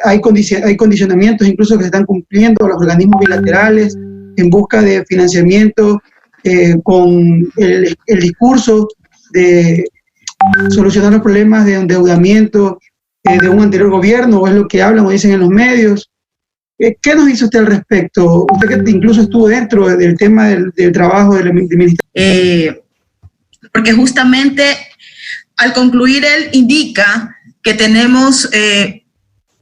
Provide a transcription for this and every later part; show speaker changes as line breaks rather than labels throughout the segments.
hay condicionamientos incluso que se están cumpliendo los organismos bilaterales en busca de financiamiento con el discurso de solucionar los problemas de endeudamiento de un anterior gobierno, o es lo que hablan o dicen en los medios. ¿Qué nos dice usted al respecto? Usted que incluso estuvo dentro del tema del trabajo del ministerio.
Porque justamente al concluir él indica que tenemos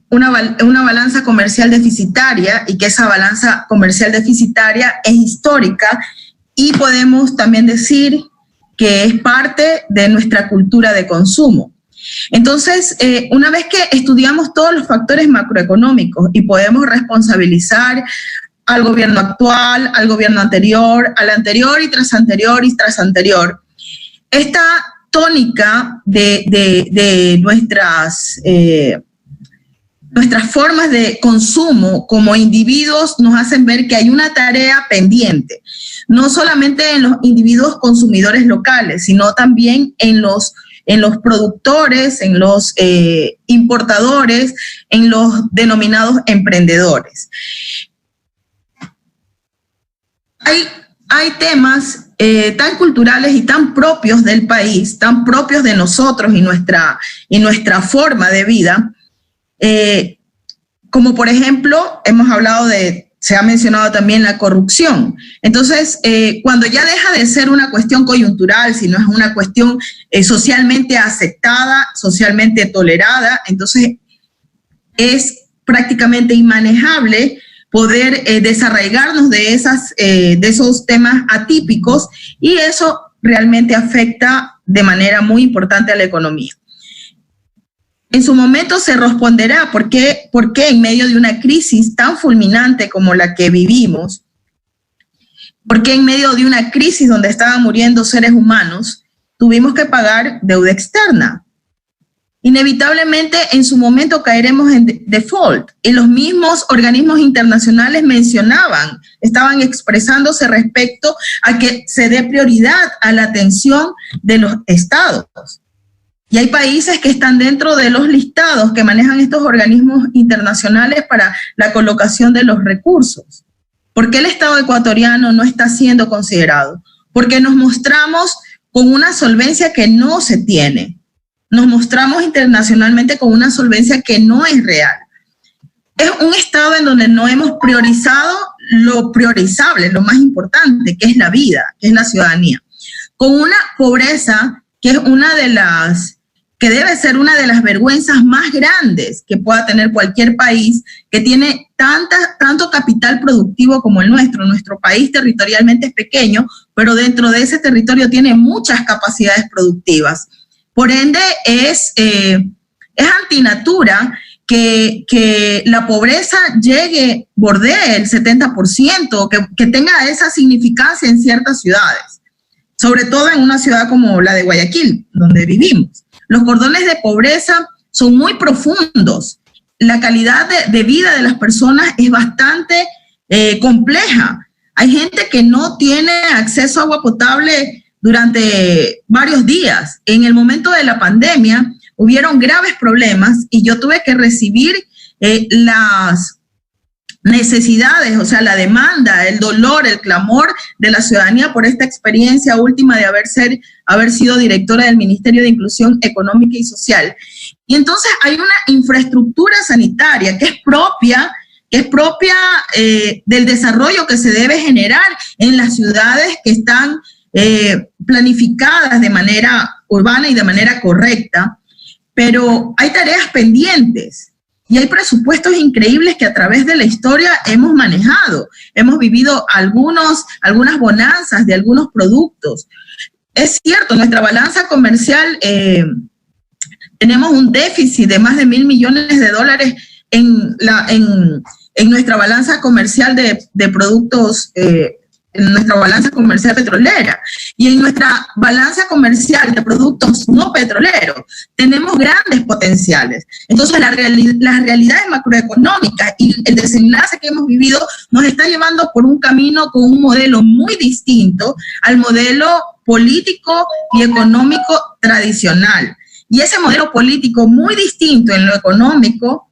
una balanza comercial deficitaria y que esa balanza comercial deficitaria es histórica, y podemos también decir que es parte de nuestra cultura de consumo. Entonces, una vez que estudiamos todos los factores macroeconómicos y podemos responsabilizar al gobierno actual, al gobierno anterior, al anterior y tras anterior y tras anterior, esta tónica de nuestras formas de consumo como individuos nos hacen ver que hay una tarea pendiente, no solamente en los individuos consumidores locales, sino también en los productores, en los importadores, en los denominados emprendedores. Hay temas tan culturales y tan propios del país, tan propios de nosotros y nuestra forma de vida, como por ejemplo, se ha mencionado también la corrupción. Entonces, cuando ya deja de ser una cuestión coyuntural, sino es una cuestión socialmente aceptada, socialmente tolerada, entonces es prácticamente inmanejable poder desarraigarnos de esos temas atípicos, y eso realmente afecta de manera muy importante a la economía. En su momento se responderá por qué en medio de una crisis tan fulminante como la que vivimos, por qué en medio de una crisis donde estaban muriendo seres humanos, tuvimos que pagar deuda externa. Inevitablemente en su momento caeremos en default, y los mismos organismos internacionales estaban expresándose respecto a que se dé prioridad a la atención de los estados. Y hay países que están dentro de los listados que manejan estos organismos internacionales para la colocación de los recursos. ¿Por qué el Estado ecuatoriano no está siendo considerado? Porque nos mostramos con una solvencia que no se tiene. Nos mostramos internacionalmente con una solvencia que no es real. Es un Estado en donde no hemos priorizado lo priorizable, lo más importante, que es la vida, que es la ciudadanía. Con una pobreza que es que debe ser una de las vergüenzas más grandes que pueda tener cualquier país que tiene tanto capital productivo como el nuestro. Nuestro país territorialmente es pequeño, pero dentro de ese territorio tiene muchas capacidades productivas. Por ende, es antinatura que la pobreza bordee el 70%, que tenga esa significancia en ciertas ciudades, sobre todo en una ciudad como la de Guayaquil, donde vivimos. Los cordones de pobreza son muy profundos. La calidad de vida de las personas es bastante compleja. Hay gente que no tiene acceso a agua potable durante varios días. En el momento de la pandemia hubieron graves problemas y yo tuve que recibir las necesidades, o sea, la demanda, el dolor, el clamor de la ciudadanía por esta experiencia última de haber sido directora del Ministerio de Inclusión Económica y Social. Y entonces hay una infraestructura sanitaria que es propia del desarrollo que se debe generar en las ciudades que están planificadas de manera urbana y de manera correcta, pero hay tareas pendientes. Y hay presupuestos increíbles que a través de la historia hemos manejado. Hemos vivido algunas bonanzas de algunos productos. Es cierto, nuestra balanza comercial, tenemos un déficit de más de $1,000 millones en nuestra balanza comercial de productos, en nuestra balanza comercial petrolera, y en nuestra balanza comercial de productos no petroleros tenemos grandes potenciales. Entonces las realidades macroeconómicas y el desenlace que hemos vivido nos está llevando por un camino con un modelo muy distinto al modelo político y económico tradicional. Y ese modelo político muy distinto en lo económico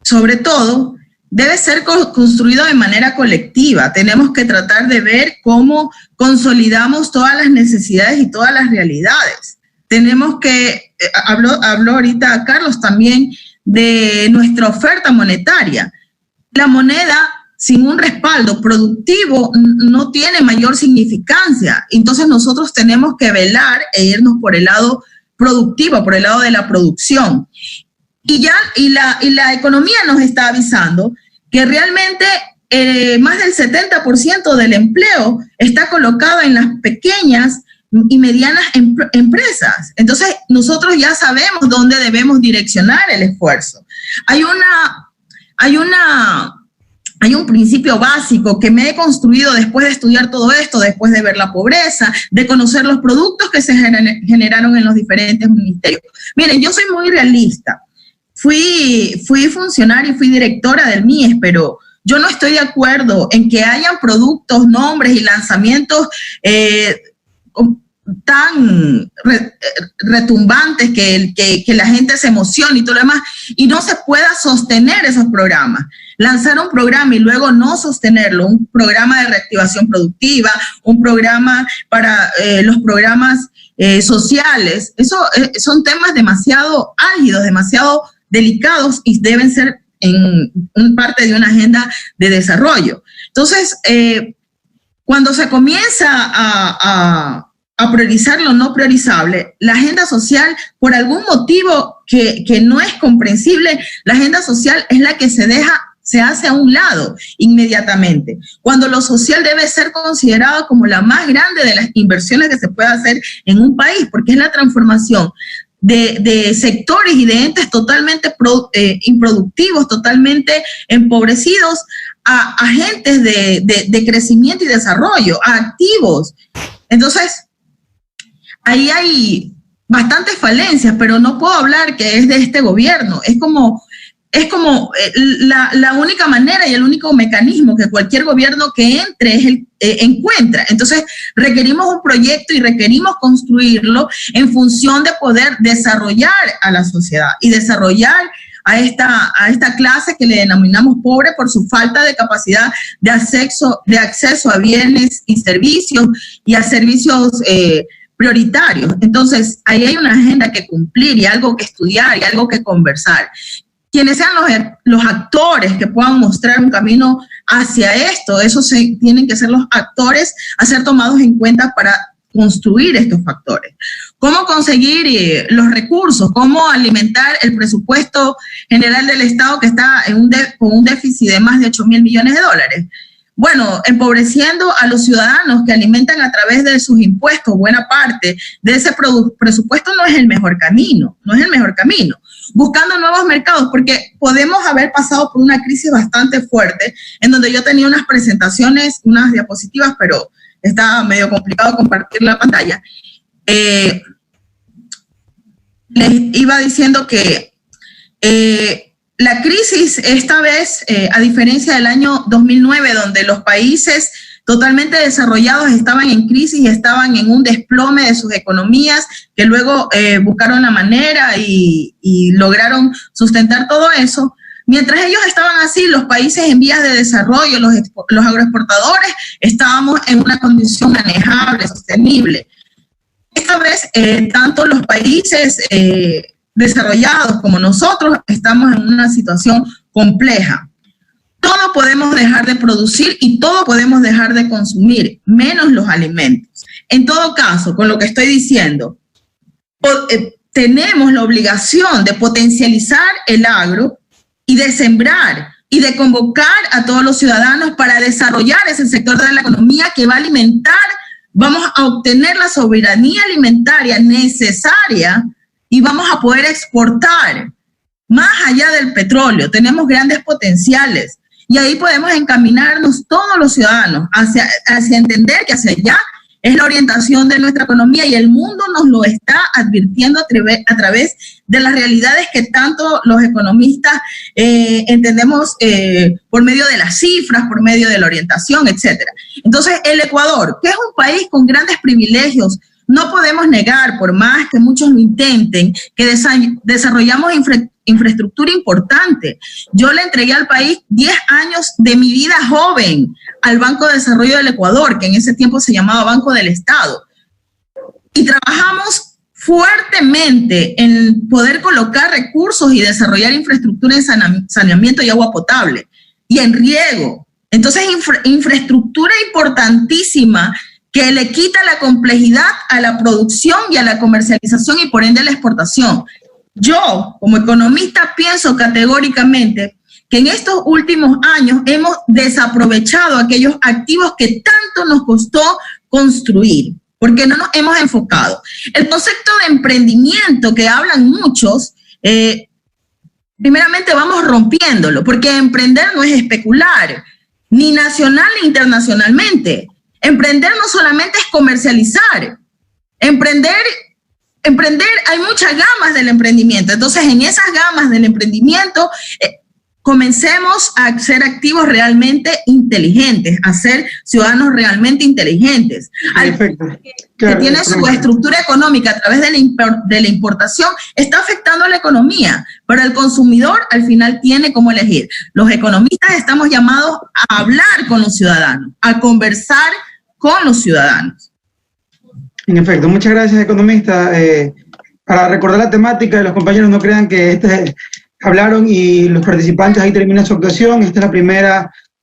sobre todo, debe ser construido de manera colectiva. Tenemos que tratar de ver cómo consolidamos todas las necesidades y todas las realidades. Tenemos que, habló ahorita Carlos también de nuestra oferta monetaria. La moneda sin un respaldo productivo no tiene mayor significancia. Entonces nosotros tenemos que velar e irnos por el lado productivo, por el lado de la producción. Y la economía nos está avisando que realmente más del 70% del empleo está colocado en las pequeñas y medianas empresas. Entonces nosotros ya sabemos dónde debemos direccionar el esfuerzo. Hay un principio básico que me he construido después de estudiar todo esto, después de ver la pobreza, de conocer los productos que se generaron en los diferentes ministerios. Miren, yo soy muy realista. Fui funcionaria y fui directora del MIES, pero yo no estoy de acuerdo en que hayan productos, nombres y lanzamientos tan retumbantes que la gente se emocione y todo lo demás, y no se pueda sostener esos programas. Lanzar un programa y luego no sostenerlo, un programa de reactivación productiva, un programa para los programas sociales, eso son temas demasiado álgidos, demasiado delicados y deben ser en parte de una agenda de desarrollo. Entonces, cuando se comienza a priorizar lo no priorizable, la agenda social, por algún motivo que no es comprensible, la agenda social es la que se hace a un lado inmediatamente, cuando lo social debe ser considerado como la más grande de las inversiones que se puede hacer en un país, porque es la transformación de sectores y de entes totalmente improductivos, totalmente empobrecidos, a agentes de crecimiento y desarrollo, a activos. Entonces, ahí hay bastantes falencias, pero no puedo hablar que es de este gobierno. Es como la única manera y el único mecanismo que cualquier gobierno que entre encuentra. Entonces, requerimos un proyecto y requerimos construirlo en función de poder desarrollar a la sociedad y desarrollar a esta clase que le denominamos pobre por su falta de capacidad de acceso a bienes y servicios y a servicios prioritarios. Entonces, ahí hay una agenda que cumplir y algo que estudiar y algo que conversar. Quienes sean los actores que puedan mostrar un camino hacia esto, esos tienen que ser los actores a ser tomados en cuenta para construir estos factores. ¿Cómo conseguir los recursos? ¿Cómo alimentar el presupuesto general del Estado que está con un déficit de más de 8.000 millones de dólares? Bueno, empobreciendo a los ciudadanos que alimentan a través de sus impuestos buena parte de ese presupuesto no es el mejor camino, Buscando nuevos mercados, porque podemos haber pasado por una crisis bastante fuerte, en donde yo tenía unas presentaciones, unas diapositivas, pero estaba medio complicado compartir la pantalla. Les iba diciendo que la crisis esta vez, a diferencia del año 2009, donde los países totalmente desarrollados estaban en crisis y estaban en un desplome de sus economías, que luego buscaron la manera y lograron sustentar todo eso. Mientras ellos estaban así, los países en vías de desarrollo, los agroexportadores, estábamos en una condición manejable, sostenible. Esta vez, tanto los países desarrollados como nosotros estamos en una situación compleja. Todo podemos dejar de producir y todo podemos dejar de consumir, menos los alimentos. En todo caso, con lo que estoy diciendo, tenemos la obligación de potencializar el agro y de sembrar y de convocar a todos los ciudadanos para desarrollar ese sector de la economía que va a alimentar, vamos a obtener la soberanía alimentaria necesaria y vamos a poder exportar más allá del petróleo. Tenemos grandes potenciales. Y ahí podemos encaminarnos todos los ciudadanos hacia entender que hacia allá es la orientación de nuestra economía y el mundo nos lo está advirtiendo a través de las realidades que tanto los economistas entendemos por medio de las cifras, por medio de la orientación, etcétera. Entonces, el Ecuador, que es un país con grandes privilegios, no podemos negar, por más que muchos lo intenten, que desarrollamos infraestructura importante. Yo le entregué al país 10 años de mi vida joven al Banco de Desarrollo del Ecuador, que en ese tiempo se llamaba Banco del Estado. Y trabajamos fuertemente en poder colocar recursos y desarrollar infraestructura en saneamiento y agua potable y en riego. Entonces, infraestructura importantísima que le quita la complejidad a la producción y a la comercialización y por ende a la exportación. Yo, como economista, pienso categóricamente que en estos últimos años hemos desaprovechado aquellos activos que tanto nos costó construir, porque no nos hemos enfocado. El concepto de emprendimiento que hablan muchos, primeramente vamos rompiéndolo, porque emprender no es especular, ni nacional ni internacionalmente. Emprender no solamente es comercializar. Emprender, hay muchas gamas del emprendimiento. Entonces, en esas gamas del emprendimiento, comencemos a ser activos realmente inteligentes, a ser ciudadanos realmente inteligentes.
Perfecto.
Que tiene su estructura económica a través de la importación, está afectando a la economía, pero el consumidor al final tiene cómo elegir. Los economistas estamos llamados a hablar con los ciudadanos, a conversar con los ciudadanos.
En efecto, muchas gracias, economista. Para recordar la temática, los compañeros no crean que hablaron y los participantes ahí terminan su actuación. Esta es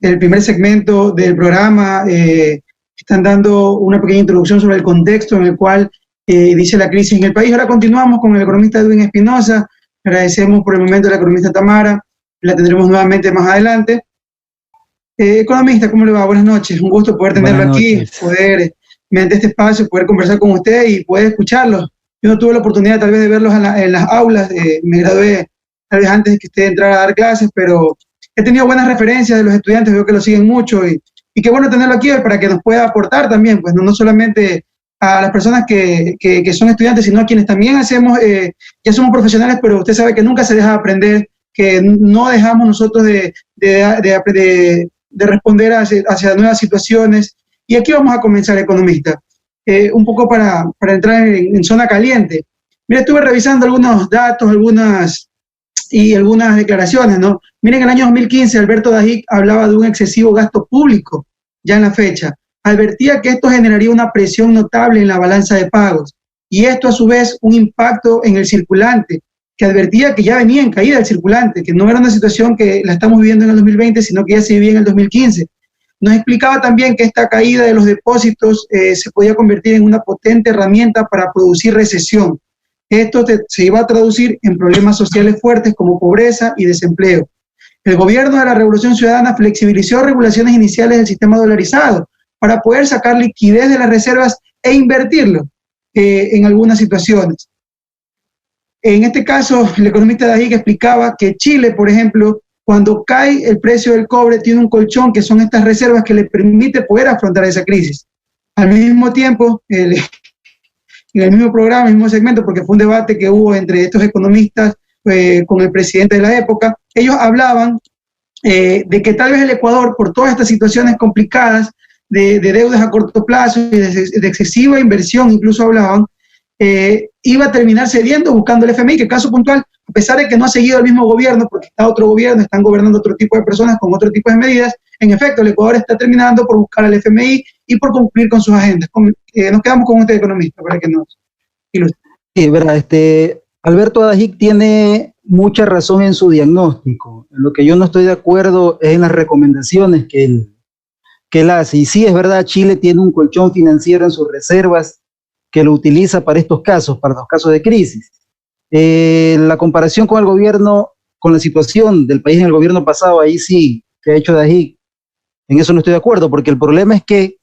el primer segmento del programa. Están dando una pequeña introducción sobre el contexto en el cual dice la crisis en el país. Ahora continuamos con el economista Edwin Espinosa. Agradecemos por el momento a la economista Tamara. La tendremos nuevamente más adelante. Economista, ¿cómo le va? Buenas noches. Un gusto poder tenerlo aquí, poder, mediante este espacio, poder conversar con usted y poder escucharlo. Yo no tuve la oportunidad tal vez de verlos en las aulas. Me gradué tal vez antes de que usted entrara a dar clases, pero he tenido buenas referencias de los estudiantes, veo que lo siguen mucho y qué bueno tenerlo aquí para que nos pueda aportar también, pues no solamente a las personas que son estudiantes, sino a quienes también ya somos profesionales, pero usted sabe que nunca se deja de aprender, que no dejamos nosotros de responder hacia nuevas situaciones. Y aquí vamos a comenzar, economista, un poco para entrar en zona caliente. Mira, estuve revisando algunos datos, algunas declaraciones, ¿no? Miren, en el año 2015 Alberto Dajic hablaba de un excesivo gasto público, ya en la fecha. Advertía que esto generaría una presión notable en la balanza de pagos y esto a su vez un impacto en el circulante, que advertía que ya venía en caída el circulante, que no era una situación que la estamos viviendo en el 2020, sino que ya se vivía en el 2015. Nos explicaba también que esta caída de los depósitos se podía convertir en una potente herramienta para producir recesión. Esto se iba a traducir en problemas sociales fuertes como pobreza y desempleo. El gobierno de la Revolución Ciudadana flexibilizó regulaciones iniciales del sistema dolarizado para poder sacar liquidez de las reservas e invertirlo en algunas situaciones. En este caso, el economista Dajic explicaba que Chile, por ejemplo, cuando cae el precio del cobre, tiene un colchón que son estas reservas que le permite poder afrontar esa crisis. Al mismo tiempo, en el mismo programa, el mismo segmento, porque fue un debate que hubo entre estos economistas con el presidente de la época, ellos hablaban de que tal vez el Ecuador, por todas estas situaciones complicadas de deudas a corto plazo y de excesiva inversión, incluso hablaban, iba a terminar cediendo buscando el FMI, que caso puntual, a pesar de que no ha seguido el mismo gobierno, porque está otro gobierno, están gobernando otro tipo de personas con otro tipo de medidas, en efecto, el Ecuador está terminando por buscar al FMI y por cumplir con sus agendas. Nos quedamos con usted, economista, para que nos ilustre. Sí,
verdad, Alberto Dajic tiene mucha razón en su diagnóstico. En lo que yo no estoy de acuerdo es en las recomendaciones que él hace. Y sí, es verdad, Chile tiene un colchón financiero en sus reservas que lo utiliza para estos casos, para los casos de crisis. La comparación con el gobierno, con la situación del país en el gobierno pasado, ahí sí que ha hecho Dajic, en eso no estoy de acuerdo, porque el problema es que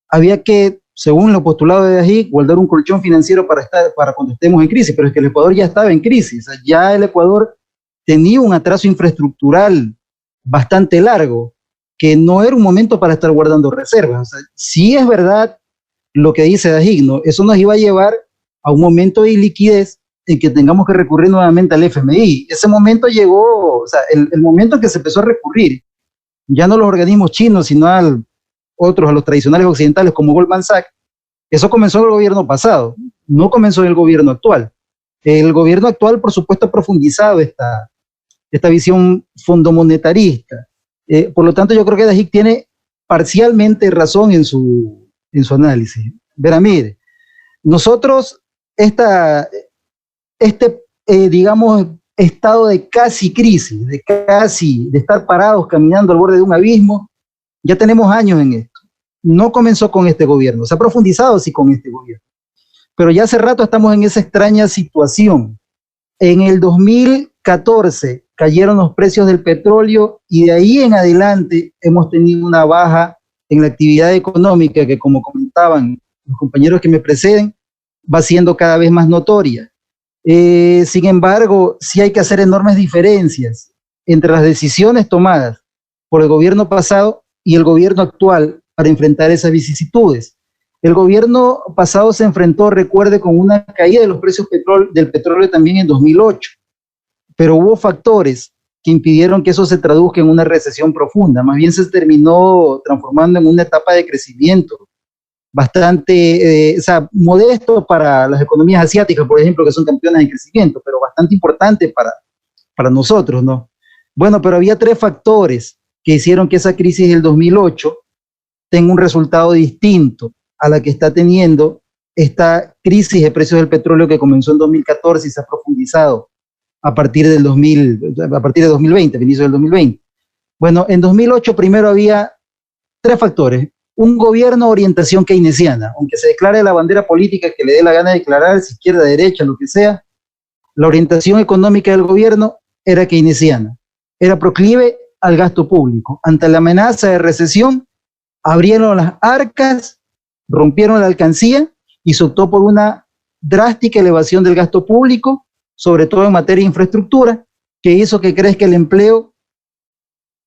había que, según lo postulado de Dajic, guardar un colchón financiero para cuando estemos en crisis, pero es que el Ecuador ya estaba en crisis, o sea, ya el Ecuador tenía un atraso infraestructural bastante largo, que no era un momento para estar guardando reservas. O sea, sí es verdad lo que dice Dajic, ¿no? Eso nos iba a llevar a un momento de iliquidez en que tengamos que recurrir nuevamente al FMI. Ese momento llegó, o sea, el momento en que se empezó a recurrir, ya no los organismos chinos, sino a los tradicionales occidentales como Goldman Sachs, eso comenzó en el gobierno pasado, no comenzó en el gobierno actual. El gobierno actual, por supuesto, ha profundizado esta visión fondomonetarista. Por lo tanto, yo creo que Dajic tiene parcialmente razón en su análisis. Verá, mire, nosotros, digamos, estado de casi crisis, de estar parados caminando al borde de un abismo, ya tenemos años en esto. No comenzó con este gobierno, se ha profundizado sí con este gobierno, pero ya hace rato estamos en esa extraña situación. En el 2014 cayeron los precios del petróleo y de ahí en adelante hemos tenido una baja en la actividad económica que, como comentaban los compañeros que me preceden, va siendo cada vez más notoria. Sin embargo, sí hay que hacer enormes diferencias entre las decisiones tomadas por el gobierno pasado y el gobierno actual para enfrentar esas vicisitudes. El gobierno pasado se enfrentó, recuerde, con una caída de los precios del petróleo también en 2008, pero hubo factores que impidieron que eso se traduzca en una recesión profunda. Más bien se terminó transformando en una etapa de crecimiento bastante modesto para las economías asiáticas, por ejemplo, que son campeonas de crecimiento, pero bastante importante para nosotros, ¿no? Bueno, pero había tres factores que hicieron que esa crisis del 2008 tenga un resultado distinto a la que está teniendo esta crisis de precios del petróleo que comenzó en 2014 y se ha profundizado a partir de 2020, el inicio del 2020. Bueno, en 2008 primero había tres factores. Un gobierno de orientación keynesiana, aunque se declare la bandera política que le dé la gana de declarar, si izquierda, derecha, lo que sea, la orientación económica del gobierno era keynesiana, era proclive al gasto público. Ante la amenaza de recesión, abrieron las arcas, rompieron la alcancía y se optó por una drástica elevación del gasto público, sobre todo en materia de infraestructura, que hizo que crezca el empleo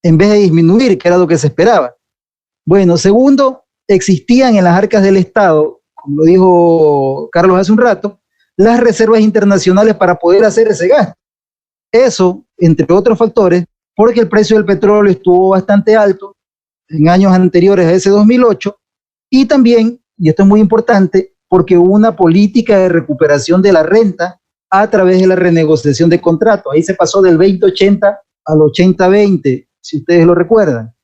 en vez de disminuir, que era lo que se esperaba. Bueno, segundo, existían en las arcas del Estado, como lo dijo Carlos hace un rato, las reservas internacionales para poder hacer ese gasto. Eso, entre otros factores, porque el precio del petróleo estuvo bastante alto en años anteriores a ese 2008, y también, y esto es muy importante, porque hubo una política de recuperación de la renta a través de la renegociación de contratos. Ahí se pasó del 20-80 al 80-20, si ustedes lo recuerdan.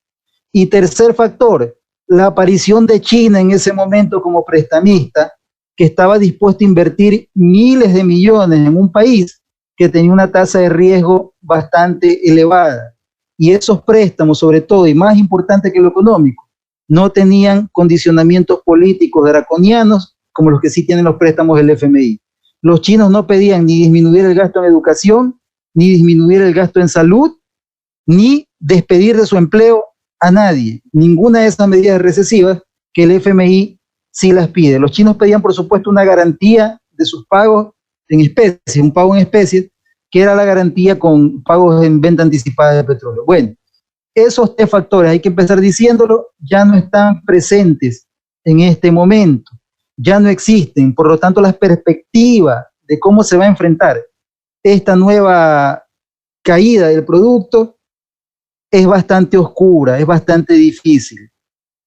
Y tercer factor, la aparición de China en ese momento como prestamista, que estaba dispuesto a invertir miles de millones en un país que tenía una tasa de riesgo bastante elevada. Y esos préstamos, sobre todo, y más importante que lo económico, no tenían condicionamientos políticos draconianos como los que sí tienen los préstamos del FMI. Los chinos no pedían ni disminuir el gasto en educación, ni disminuir el gasto en salud, ni despedir de su empleo a nadie. Ninguna de esas medidas recesivas que el FMI sí las pide. Los chinos pedían, por supuesto, una garantía de sus pagos en especie, un pago en especie, que era la garantía con pagos en venta anticipada de petróleo. Bueno, esos tres factores, hay que empezar diciéndolo, ya no están presentes en este momento, ya no existen. Por lo tanto, la perspectiva de cómo se va a enfrentar esta nueva caída del producto es bastante oscura, es bastante difícil.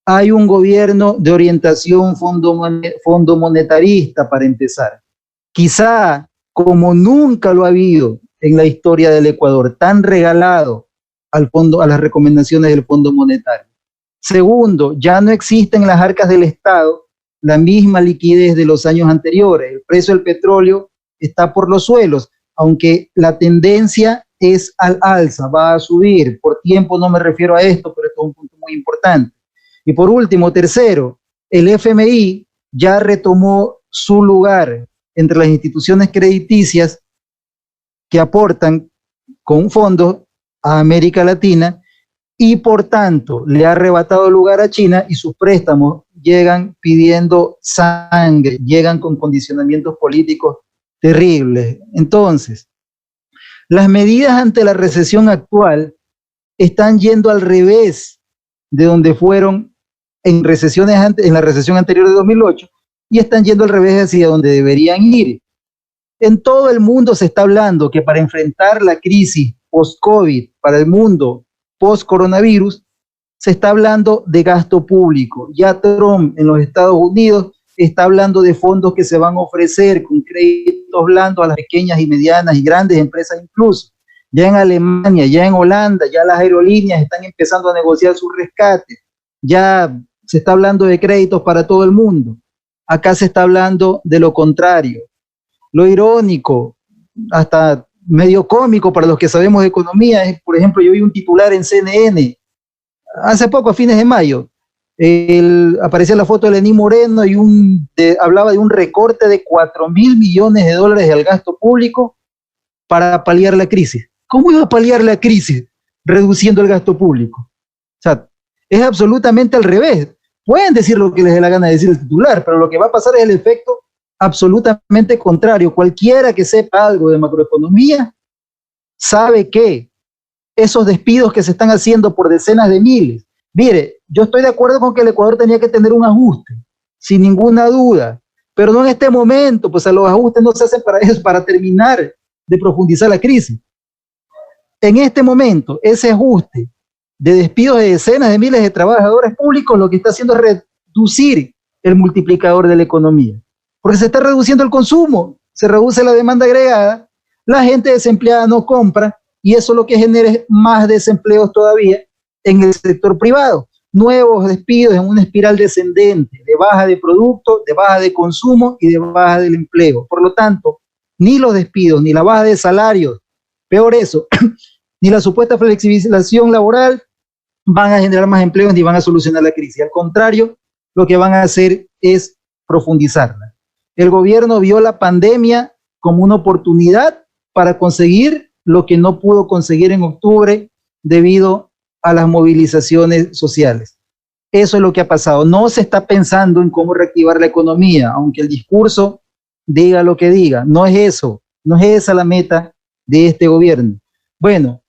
Hay un gobierno de orientación fondomonetarista para empezar. Quizá como nunca lo ha habido en la historia del Ecuador, tan regalado al fondo, a las recomendaciones del Fondo Monetario. Segundo, ya no existe en las arcas del Estado la misma liquidez de los años anteriores. El precio del petróleo está por los suelos, aunque la tendencia es al alza, va a subir. Por tiempo no me refiero a esto, pero esto es un punto muy importante. Y por último, tercero, el FMI ya retomó su lugar entre las instituciones crediticias que aportan con fondos a América Latina y por tanto le ha arrebatado lugar a China y sus préstamos llegan pidiendo sangre, llegan con condicionamientos políticos terribles. Entonces, las medidas ante la recesión actual están yendo al revés de donde fueron en la recesión anterior de 2008 y están yendo al revés hacia donde deberían ir. En todo el mundo se está hablando que para enfrentar la crisis post-COVID, para el mundo post-coronavirus, se está hablando de gasto público. Ya Trump en los Estados Unidos está hablando de fondos que se van a ofrecer con créditos blandos a las pequeñas y medianas y grandes empresas incluso. Ya en Alemania, ya en Holanda, ya las aerolíneas están empezando a negociar sus rescates. Ya se está hablando de créditos para todo el mundo. Acá se está hablando de lo contrario. Lo irónico, hasta medio cómico para los que sabemos de economía, es, por ejemplo, yo vi un titular en CNN hace poco, a fines de mayo, aparecía la foto de Lenín Moreno y hablaba de un recorte de 4.000 millones de dólares al gasto público para paliar la crisis. ¿Cómo iba a paliar la crisis reduciendo el gasto público? O sea, es absolutamente al revés. Pueden decir lo que les dé la gana de decir el titular, pero lo que va a pasar es el efecto absolutamente contrario. Cualquiera que sepa algo de macroeconomía sabe que esos despidos que se están haciendo por decenas de miles, mire, yo estoy de acuerdo con que el Ecuador tenía que tener un ajuste, sin ninguna duda, pero no en este momento, pues los ajustes no se hacen para eso, para terminar de profundizar la crisis. En este momento, ese ajuste de despidos de decenas de miles de trabajadores públicos lo que está haciendo es reducir el multiplicador de la economía, porque se está reduciendo el consumo, se reduce la demanda agregada, la gente desempleada no compra y eso lo que genera es más desempleos todavía en el sector privado, nuevos despidos en una espiral descendente de baja de producto, de baja de consumo y de baja del empleo. Por lo tanto, ni los despidos, ni la baja de salarios, peor eso, ni la supuesta flexibilización laboral van a generar más empleos ni van a solucionar la crisis. Al contrario, lo que van a hacer es profundizarla. El gobierno vio la pandemia como una oportunidad para conseguir lo que no pudo conseguir en octubre debido a las movilizaciones sociales. Eso es lo que ha pasado. No se está pensando en cómo reactivar la economía, aunque el discurso diga lo que diga. No es eso, no es esa la meta de este gobierno. Bueno,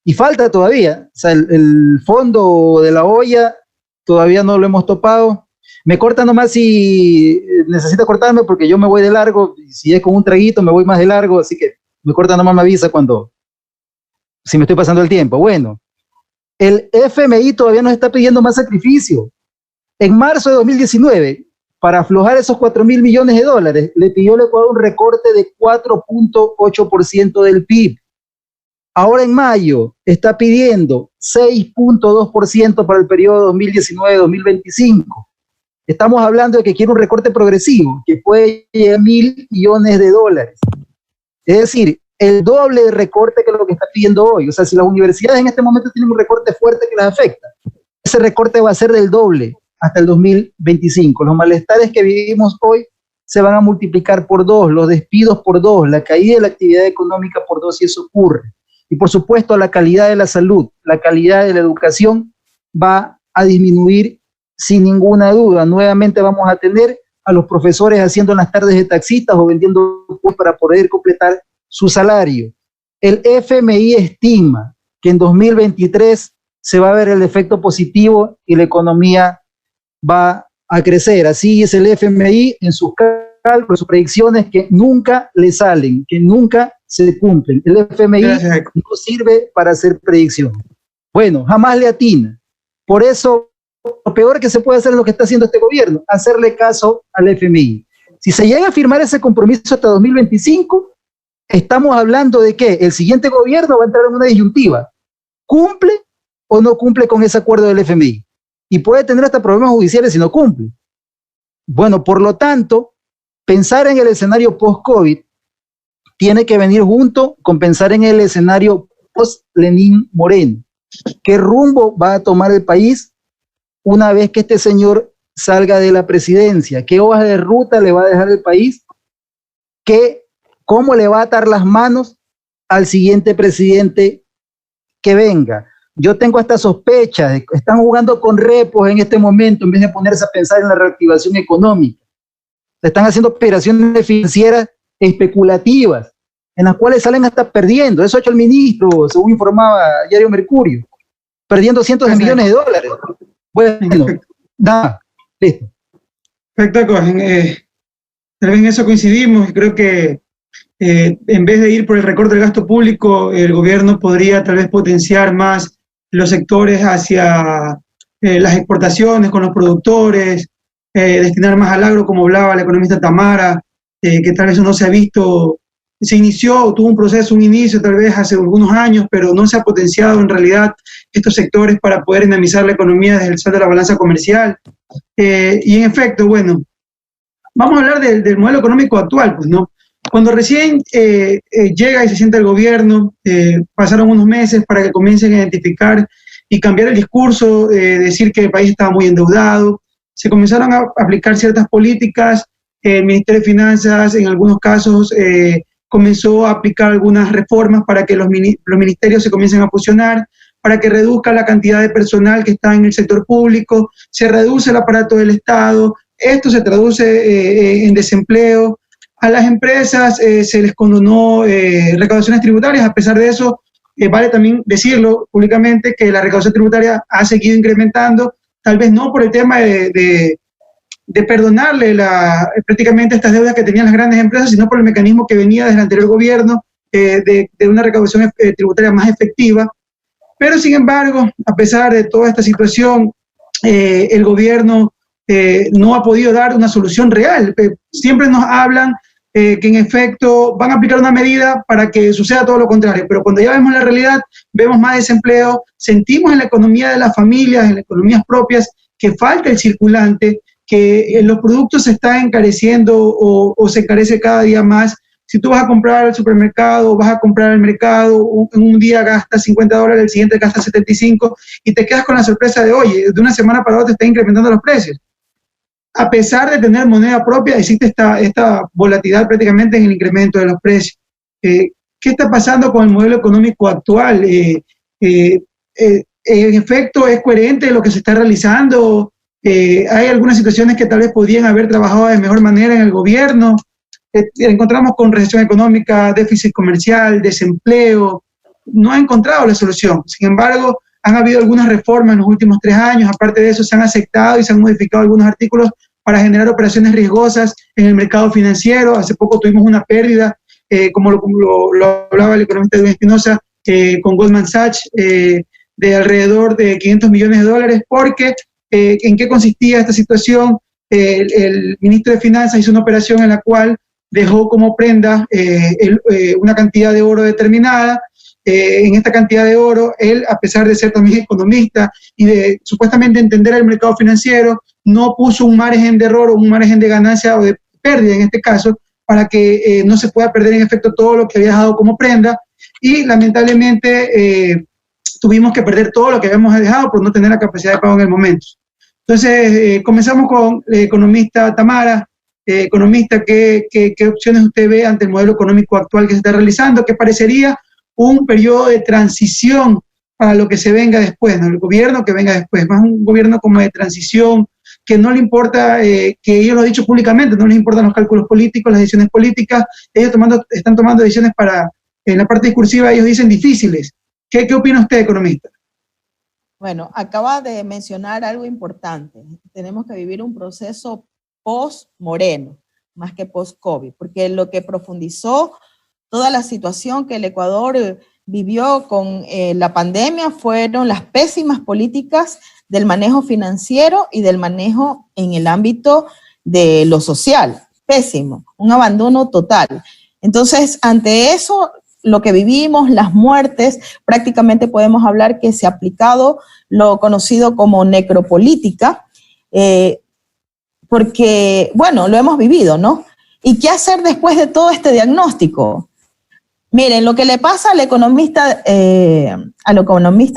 y falta todavía, o sea, el fondo de la olla todavía no lo hemos topado. Me corta nomás si necesita cortarme porque yo me voy de largo, si es con un traguito me voy más de largo, así que me corta nomás, me avisa si me estoy pasando el tiempo. Bueno, el FMI todavía nos está pidiendo más sacrificio. En marzo de 2019, para aflojar esos 4.000 millones de dólares, le pidió al Ecuador un recorte de 4.8% del PIB. Ahora en mayo está pidiendo 6.2% para el periodo 2019-2025. Estamos hablando de que quiere un recorte progresivo, que puede llegar a 1.000 millones de dólares. Es decir, el doble de recorte que lo que está pidiendo hoy. O sea, si las universidades en este momento tienen un recorte fuerte que las afecta, ese recorte va a ser del doble hasta el 2025. Los malestares que vivimos hoy se van a multiplicar por 2, los despidos por 2, la caída de la actividad económica por 2 si eso ocurre. Y por supuesto la calidad de la salud, la calidad de la educación va a disminuir sin ninguna duda. Nuevamente vamos a tener a los profesores haciendo las tardes de taxistas o vendiendo para poder completar su salario. El FMI estima que en 2023 se va a ver el efecto positivo y la economía va a crecer. Así es el FMI en sus cálculos, sus predicciones que nunca le salen, que nunca se cumplen. El FMI no sirve para hacer predicciones. Bueno, jamás le atina. Por eso, lo peor que se puede hacer es lo que está haciendo este gobierno, hacerle caso al FMI. Si se llega a firmar ese compromiso hasta 2025, estamos hablando de que el siguiente gobierno va a entrar en una disyuntiva. ¿Cumple o no cumple con ese acuerdo del FMI? Y puede tener hasta problemas judiciales si no cumple. Bueno, por lo tanto, pensar en el escenario post-COVID tiene que venir junto con pensar en el escenario post-Lenín Moreno. ¿Qué rumbo va a tomar el país una vez que este señor salga de la presidencia? ¿Qué hoja de ruta le va a dejar el país? ¿Cómo le va a atar las manos al siguiente presidente que venga? Yo tengo hasta sospechas de que están jugando con repos en este momento en vez de ponerse a pensar en la reactivación económica. Están haciendo operaciones financieras especulativas en las cuales salen hasta perdiendo. Eso ha hecho el ministro, según informaba Diario Mercurio, perdiendo cientos de millones de dólares. Bueno, nada, listo.
Perfecto, tal vez en eso coincidimos. Creo que en vez de ir por el recorte del gasto público, el gobierno podría tal vez potenciar más los sectores hacia las exportaciones con los productores, destinar más al agro, como hablaba la economista Tamara, que tal vez eso no se ha visto, se inició, tuvo un inicio tal vez hace algunos años, pero no se ha potenciado en realidad estos sectores para poder dinamizar la economía desde el saldo de la balanza comercial. Y en efecto, bueno, vamos a hablar del modelo económico actual, pues, ¿no? Cuando recién llega y se sienta el gobierno, pasaron unos meses para que comiencen a identificar y cambiar el discurso, decir que el país estaba muy endeudado, se comenzaron a aplicar ciertas políticas, el Ministerio de Finanzas en algunos casos comenzó a aplicar algunas reformas para que los ministerios se comiencen a fusionar, para que reduzca la cantidad de personal que está en el sector público, se reduce el aparato del Estado, esto se traduce en desempleo, a las empresas se les condonó recaudaciones tributarias. A pesar de eso, vale también decirlo públicamente que la recaudación tributaria ha seguido incrementando, tal vez no por el tema de perdonarle prácticamente estas deudas que tenían las grandes empresas, sino por el mecanismo que venía desde el anterior gobierno de una recaudación tributaria más efectiva. Pero sin embargo, a pesar de toda esta situación, el gobierno no ha podido dar una solución real. Siempre nos hablan que en efecto van a aplicar una medida para que suceda todo lo contrario, pero cuando ya vemos la realidad, vemos más desempleo, sentimos en la economía de las familias, en las economías propias, que falta el circulante, que los productos se están encareciendo o se encarece cada día más. Si tú vas a comprar al supermercado, vas a comprar al mercado, en un día gastas $50, el siguiente gastas 75 y te quedas con la sorpresa de, oye, de una semana para otra está incrementando los precios. A pesar de tener moneda propia, existe esta volatilidad prácticamente en el incremento de los precios. ¿Qué está pasando con el modelo económico actual? En efecto, ¿es coherente lo que se está realizando? Hay algunas situaciones que tal vez podrían haber trabajado de mejor manera en el gobierno. Encontramos con recesión económica, déficit comercial, desempleo. No ha encontrado la solución. Sin embargo, han habido algunas reformas en los últimos 3 años. Aparte de eso, se han aceptado y se han modificado algunos artículos para generar operaciones riesgosas en el mercado financiero. Hace poco tuvimos una pérdida, como lo hablaba el economista Edwin Espinosa, con Goldman Sachs, de alrededor de $500 millones, porque ¿en qué consistía esta situación? El ministro de Finanzas hizo una operación en la cual dejó como prenda una cantidad de oro determinada. En esta cantidad de oro, él, a pesar de ser también economista y de supuestamente entender el mercado financiero, no puso un margen de error o un margen de ganancia o de pérdida en este caso, para que no se pueda perder en efecto todo lo que había dejado como prenda, y lamentablemente tuvimos que perder todo lo que habíamos dejado por no tener la capacidad de pago en el momento. Entonces, comenzamos con la economista Tamara. Economista, ¿qué opciones usted ve ante el modelo económico actual que se está realizando? ¿Qué parecería un periodo de transición para lo que se venga después, ¿no? El gobierno que venga después, más un gobierno como de transición, que no le importa, que ellos lo han dicho públicamente, no les importan los cálculos políticos, las decisiones políticas, ellos están tomando decisiones en la parte discursiva ellos dicen difíciles. ¿Qué opina usted, economista?
Bueno, acaba de mencionar algo importante. Tenemos que vivir un proceso post-Moreno, más que post-COVID, porque lo que profundizó toda la situación que el Ecuador vivió con la pandemia fueron las pésimas políticas del manejo financiero y del manejo en el ámbito de lo social. Pésimo, un abandono total. Entonces, ante eso, lo que vivimos, las muertes, prácticamente podemos hablar que se ha aplicado lo conocido como necropolítica, porque, bueno, lo hemos vivido, ¿no? ¿Y qué hacer después de todo este diagnóstico? Miren, lo que le pasa al economista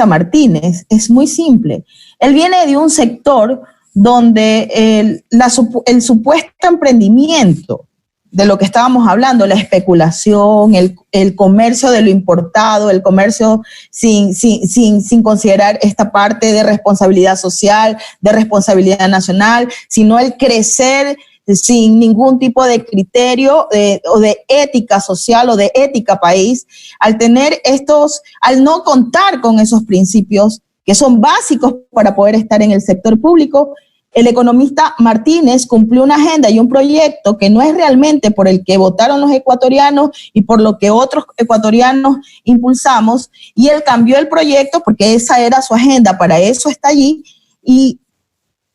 Martínez es muy simple. Él viene de un sector donde el supuesto emprendimiento, de lo que estábamos hablando, la especulación, el comercio de lo importado, el comercio sin considerar esta parte de responsabilidad social, de responsabilidad nacional, sino el crecer sin ningún tipo de criterio o de ética social o de ética país, al no contar con esos principios que son básicos para poder estar en el sector público. El economista Martínez cumplió una agenda y un proyecto que no es realmente por el que votaron los ecuatorianos y por lo que otros ecuatorianos impulsamos, y él cambió el proyecto porque esa era su agenda, para eso está allí, y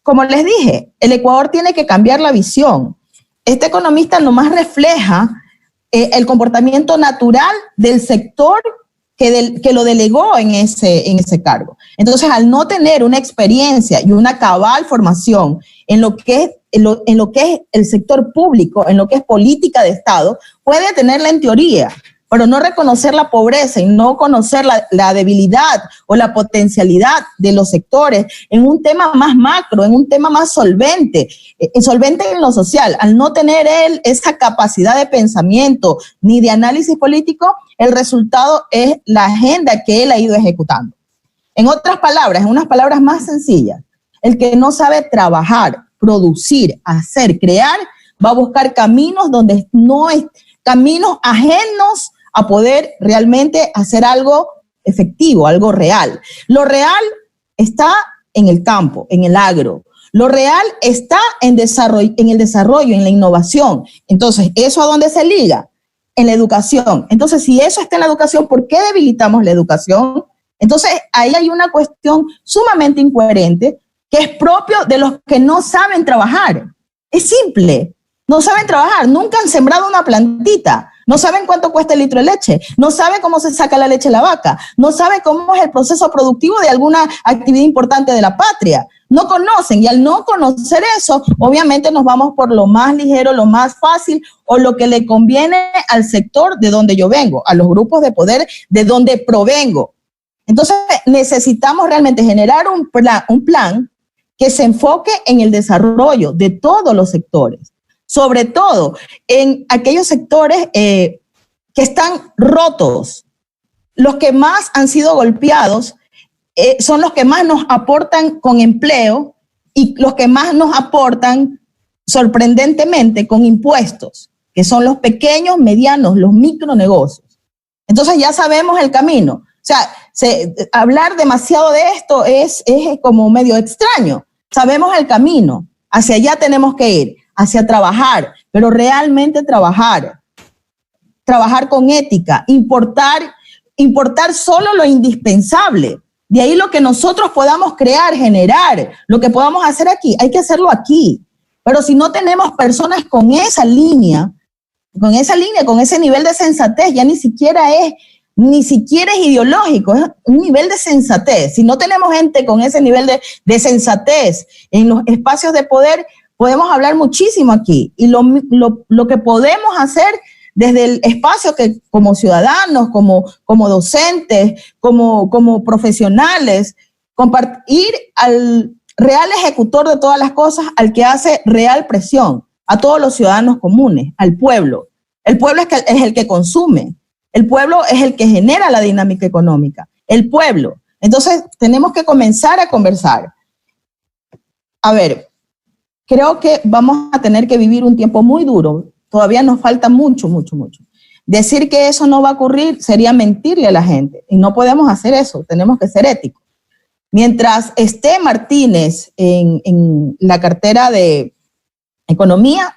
como les dije, el Ecuador tiene que cambiar la visión. Este economista nomás refleja el comportamiento natural del sector que lo delegó en ese cargo. Entonces, al no tener una experiencia y una cabal formación en lo que es el sector público, en lo que es política de Estado, puede tenerla en teoría, pero no reconocer la pobreza y no conocer la debilidad o la potencialidad de los sectores en un tema más macro, en un tema más solvente en lo social. Al no tener él esa capacidad de pensamiento ni de análisis político, el resultado es la agenda que él ha ido ejecutando. En otras palabras, en unas palabras más sencillas, el que no sabe trabajar, producir, hacer, crear, va a buscar caminos donde no es caminos ajenos a poder realmente hacer algo efectivo, algo real. Lo real está en el campo, en el agro. Lo real está en el desarrollo, en la innovación. Entonces, ¿eso a dónde se liga? En la educación. Entonces, si eso está en la educación, ¿por qué debilitamos la educación? Entonces, ahí hay una cuestión sumamente incoherente que es propio de los que no saben trabajar. Es simple. No saben trabajar, nunca han sembrado una plantita, no saben cuánto cuesta el litro de leche, no saben cómo se saca la leche de la vaca, no saben cómo es el proceso productivo de alguna actividad importante de la patria. No conocen, y al no conocer eso, obviamente nos vamos por lo más ligero, lo más fácil o lo que le conviene al sector de donde yo vengo, a los grupos de poder de donde provengo. Entonces necesitamos realmente generar un plan que se enfoque en el desarrollo de todos los sectores, sobre todo en aquellos sectores que están rotos. Los que más han sido golpeados son los que más nos aportan con empleo y los que más nos aportan sorprendentemente con impuestos, que son los pequeños, medianos, los micronegocios. Entonces ya sabemos el camino. O sea, hablar demasiado de esto es como medio extraño. Sabemos el camino, hacia allá tenemos que ir, hacia trabajar, pero realmente trabajar con ética, importar solo lo indispensable. De ahí lo que nosotros podamos crear, generar, lo que podamos hacer aquí, hay que hacerlo aquí. Pero si no tenemos personas con esa línea, con ese nivel de sensatez, ya ni siquiera es ideológico, es un nivel de sensatez. Si no tenemos gente con ese nivel de sensatez en los espacios de poder, podemos hablar muchísimo aquí. Y lo que podemos hacer desde el espacio que como ciudadanos, como docentes, como profesionales, compartir al real ejecutor de todas las cosas, al que hace real presión, a todos los ciudadanos comunes, al pueblo. El pueblo es el que consume. El pueblo es el que genera la dinámica económica, el pueblo. Entonces, tenemos que comenzar a conversar. A ver, creo que vamos a tener que vivir un tiempo muy duro. Todavía nos falta mucho, mucho, mucho. Decir que eso no va a ocurrir sería mentirle a la gente. Y no podemos hacer eso, tenemos que ser éticos. Mientras esté Martínez en la cartera de Economía,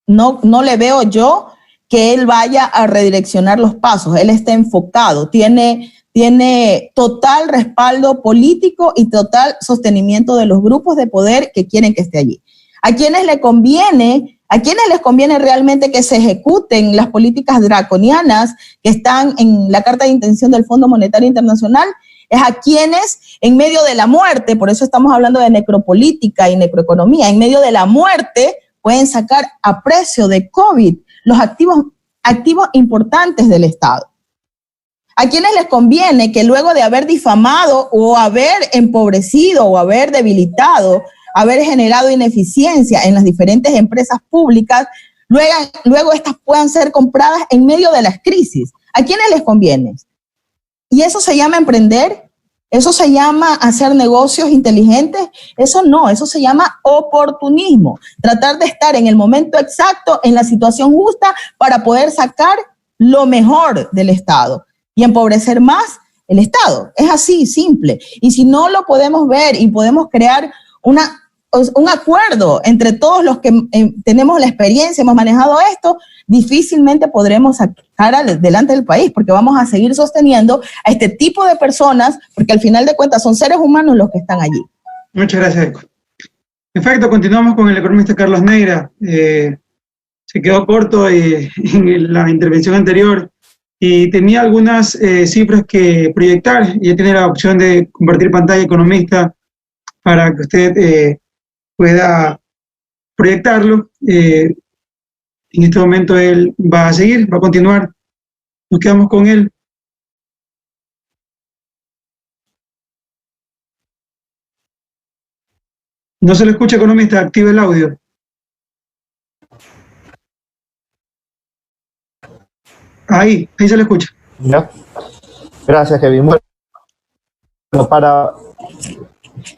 no le veo yo que él vaya a redireccionar los pasos. Él está enfocado, tiene total respaldo político y total sostenimiento de los grupos de poder que quieren que esté allí. ¿A quienes les conviene realmente que se ejecuten las políticas draconianas que están en la carta de intención del Fondo Monetario Internacional? Es a quienes en medio de la muerte, por eso estamos hablando de necropolítica y necroeconomía, en medio de la muerte pueden sacar a precio de COVID los activos importantes del Estado. ¿A quienes les conviene que luego de haber difamado o haber empobrecido o haber debilitado, haber generado ineficiencia en las diferentes empresas públicas, luego estas puedan ser compradas en medio de las crisis? ¿A quiénes les conviene? ¿Y eso se llama emprender? ¿Eso se llama hacer negocios inteligentes? Eso no, eso se llama oportunismo. Tratar de estar en el momento exacto, en la situación justa, para poder sacar lo mejor del Estado y empobrecer más el Estado. Es así, simple. Y si no lo podemos ver y podemos crear un acuerdo entre todos los que tenemos la experiencia, hemos manejado esto, difícilmente podremos sacar adelante del país, porque vamos a seguir sosteniendo a este tipo de personas, porque al final de cuentas son seres humanos los que están allí.
Muchas gracias, Eco. Perfecto, continuamos con el economista Carlos Neira. Se quedó corto en la intervención anterior y tenía algunas cifras que proyectar. Y ya tiene la opción de compartir pantalla, economista, para que usted pueda proyectarlo. En este momento él va a seguir, va a continuar. Nos quedamos con él. No se le escucha, economista, activa el audio. Ahí se le escucha.
¿Ya? Gracias, Kevin. Bueno,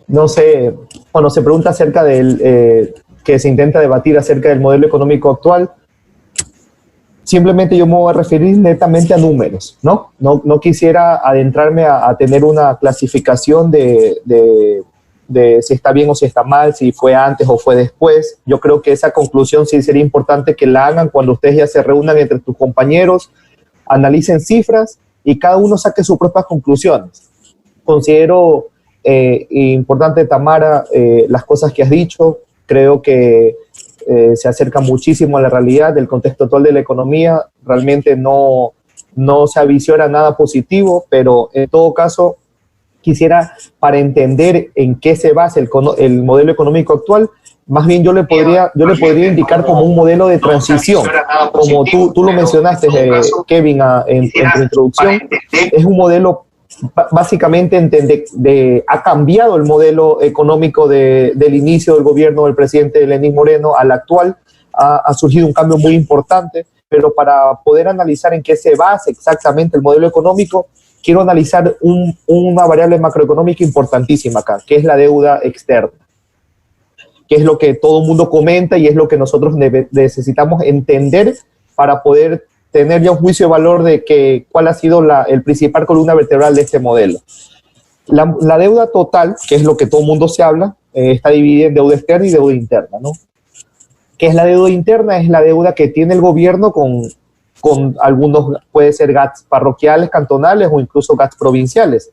no sé, cuando se pregunta acerca del, que se intenta debatir acerca del modelo económico actual, simplemente yo me voy a referir netamente a números, ¿no? No quisiera adentrarme a tener una clasificación de si está bien o si está mal, si fue antes o fue después. Yo creo que esa conclusión sí sería importante que la hagan cuando ustedes ya se reúnan entre tus compañeros, analicen cifras y cada uno saque sus propias conclusiones. Considero importante, Tamara, las cosas que has dicho. Creo que se acerca muchísimo a la realidad del contexto actual de la economía. Realmente no se avisiona nada positivo, pero en todo caso quisiera, para entender en qué se basa el modelo económico actual, más bien yo le podría indicar como un modelo de transición, como tú lo mencionaste, Kevin, en tu introducción. Es un modelo básicamente ha cambiado el modelo económico del inicio del gobierno del presidente Lenín Moreno al actual. Ha surgido un cambio muy importante, pero para poder analizar en qué se basa exactamente el modelo económico, quiero analizar una variable macroeconómica importantísima acá, que es la deuda externa, que es lo que todo el mundo comenta y es lo que nosotros necesitamos entender para poder tener ya un juicio de valor de cuál ha sido el principal columna vertebral de este modelo. La deuda total, que es lo que todo el mundo se habla, está dividida en deuda externa y deuda interna, ¿no? ¿Qué es la deuda interna? Es la deuda que tiene el gobierno con algunos, puede ser GATS parroquiales, cantonales o incluso GATS provinciales,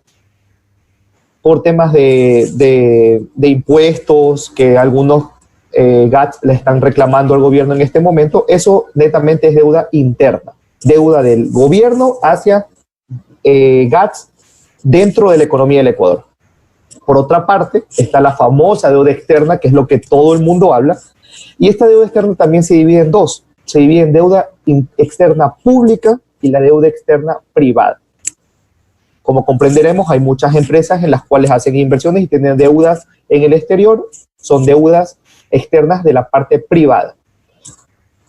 por temas de impuestos que algunos GATS le están reclamando al gobierno en este momento. Eso netamente es deuda interna, deuda del gobierno hacia GATS dentro de la economía del Ecuador. Por otra parte, está la famosa deuda externa, que es lo que todo el mundo habla, y esta deuda externa también se divide en dos. Se divide en deuda externa pública y la deuda externa privada. Como comprenderemos, hay muchas empresas en las cuales hacen inversiones y tienen deudas en el exterior, son deudas externas de la parte privada.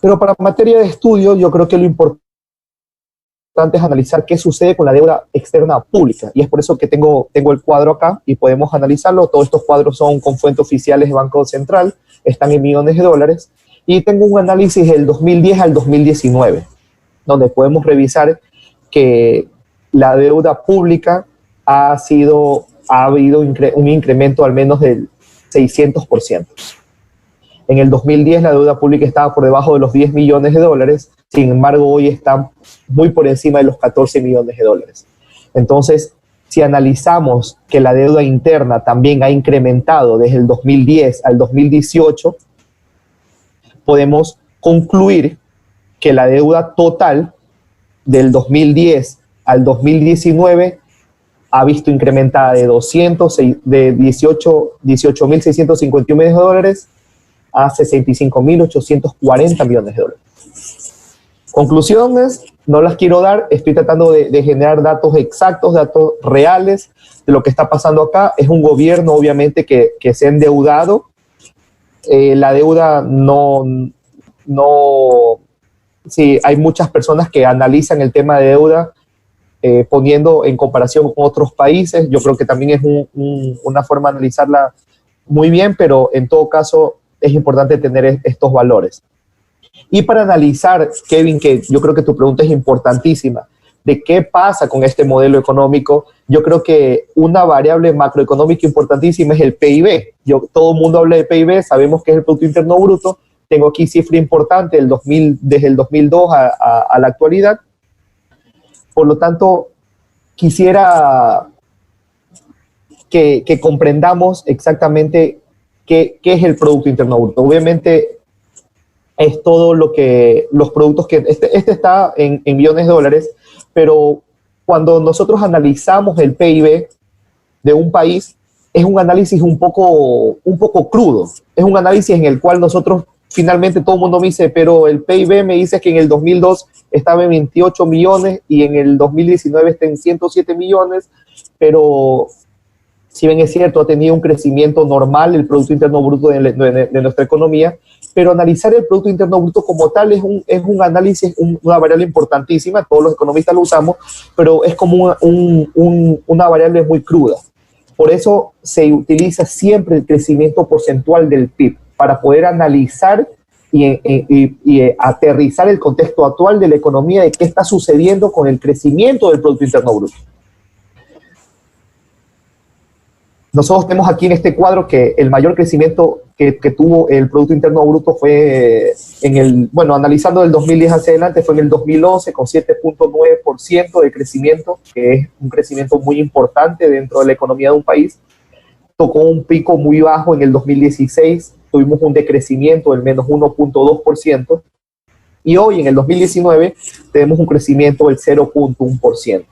Pero para materia de estudio, yo creo que lo importante es analizar qué sucede con la deuda externa pública, y es por eso que tengo el cuadro acá y podemos analizarlo. Todos estos cuadros son con fuentes oficiales de Banco Central, están en millones de dólares, y tengo un análisis del 2010 al 2019, donde podemos revisar que la deuda pública ha habido un incremento al menos del 600%. En el 2010 la deuda pública estaba por debajo de los 10 millones de dólares, sin embargo hoy está muy por encima de los 14 millones de dólares. Entonces, si analizamos que la deuda interna también ha incrementado desde el 2010 al 2018, podemos concluir que la deuda total del 2010 al 2019 ha visto incrementada de 18.651 millones de dólares a 65.840 millones de dólares. Conclusiones, no las quiero dar, estoy tratando de generar datos exactos, datos reales de lo que está pasando acá. Es un gobierno, obviamente, que se ha endeudado. La deuda sí, hay muchas personas que analizan el tema de deuda poniendo en comparación con otros países. Yo creo que también es una forma de analizarla muy bien, pero en todo caso es importante tener estos valores. Y para analizar, Kevin, que yo creo que tu pregunta es importantísima, de qué pasa con este modelo económico, yo creo que una variable macroeconómica importantísima es el PIB. Todo el mundo habla de PIB, sabemos que es el Producto Interno Bruto. Tengo aquí cifra importante desde el 2002 a la actualidad. Por lo tanto, quisiera que comprendamos exactamente ¿qué es el Producto Interno Bruto? Obviamente es todo lo que los productos que este está en millones de dólares, pero cuando nosotros analizamos el PIB de un país, es un análisis un poco crudo. Es un análisis en el cual nosotros, finalmente todo el mundo me dice, pero el PIB me dice que en el 2002 estaba en 28 millones y en el 2019 está en 107 millones, pero si bien es cierto, ha tenido un crecimiento normal el Producto Interno Bruto de nuestra economía, pero analizar el Producto Interno Bruto como tal es un análisis, una variable importantísima, todos los economistas lo usamos, pero es como una variable muy cruda. Por eso se utiliza siempre el crecimiento porcentual del PIB, para poder analizar y aterrizar el contexto actual de la economía, de qué está sucediendo con el crecimiento del Producto Interno Bruto. Nosotros tenemos aquí en este cuadro que el mayor crecimiento que tuvo el Producto Interno Bruto fue analizando del 2010 hacia adelante, fue en el 2011 con 7.9% de crecimiento, que es un crecimiento muy importante dentro de la economía de un país. Tocó un pico muy bajo en el 2016, tuvimos un decrecimiento del menos 1.2%, y hoy en el 2019 tenemos un crecimiento del 0.1%.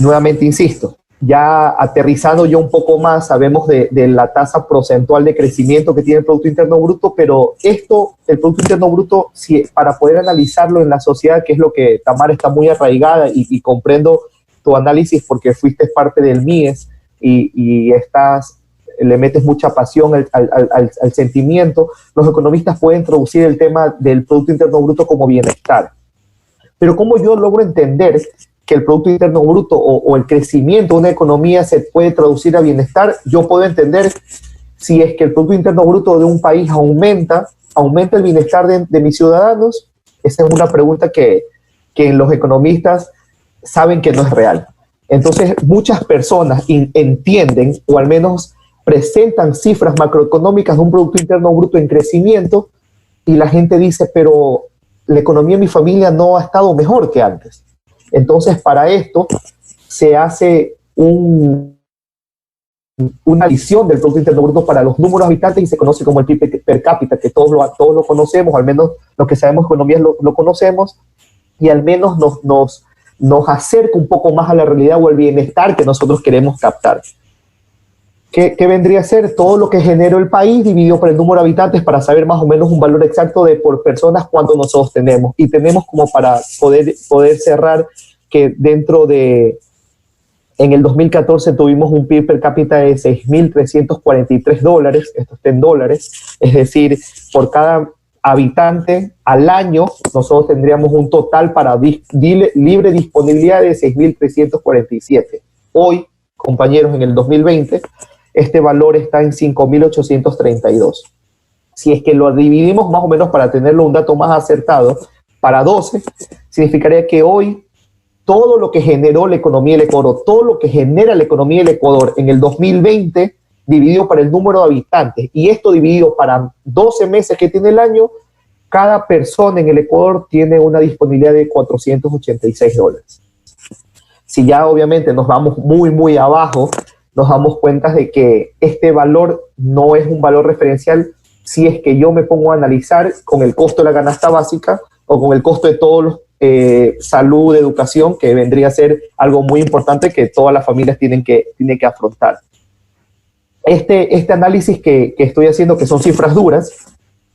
Nuevamente insisto, ya aterrizando yo un poco más, sabemos de la tasa porcentual de crecimiento que tiene el Producto Interno Bruto, pero el Producto Interno Bruto, para poder analizarlo en la sociedad, que es lo que Tamara está muy arraigada, y comprendo tu análisis porque fuiste parte del MIES y le metes mucha pasión al sentimiento, los economistas pueden traducir el tema del Producto Interno Bruto como bienestar. Pero ¿cómo yo logro entender que el Producto Interno Bruto o el crecimiento de una economía se puede traducir a bienestar? Yo puedo entender si es que el Producto Interno Bruto de un país aumenta el bienestar de mis ciudadanos. Esa es una pregunta que los economistas saben que no es real. Entonces, muchas personas entienden, o al menos presentan cifras macroeconómicas de un Producto Interno Bruto en crecimiento, y la gente dice, pero la economía de mi familia no ha estado mejor que antes. Entonces, para esto se hace una visión del Producto Interno Bruto para los números de habitantes y se conoce como el PIB per cápita, que todos lo conocemos, o al menos los que sabemos economía lo conocemos, y al menos nos acerca un poco más a la realidad o al bienestar que nosotros queremos captar. ¿Qué vendría a ser? Todo lo que generó el país dividido por el número de habitantes para saber más o menos un valor exacto de por personas cuánto nosotros tenemos. Y tenemos como para poder cerrar que en el 2014 tuvimos un PIB per cápita de $6.343, esto está en dólares, es decir, por cada habitante al año nosotros tendríamos un total para libre disponibilidad de 6.347. Hoy, compañeros, en el 2020, este valor está en 5.832. Si es que lo dividimos más o menos para tenerlo un dato más acertado, para 12, significaría que hoy todo lo que generó la economía del Ecuador, todo lo que genera la economía del Ecuador en el 2020, dividido para el número de habitantes, y esto dividido para 12 meses que tiene el año, cada persona en el Ecuador tiene una disponibilidad de $486. Si ya obviamente nos vamos muy, muy abajo, nos damos cuenta de que este valor no es un valor referencial si es que yo me pongo a analizar con el costo de la canasta básica o con el costo de todos los salud, educación, que vendría a ser algo muy importante que todas las familias tienen que afrontar. Este análisis que estoy haciendo, que son cifras duras,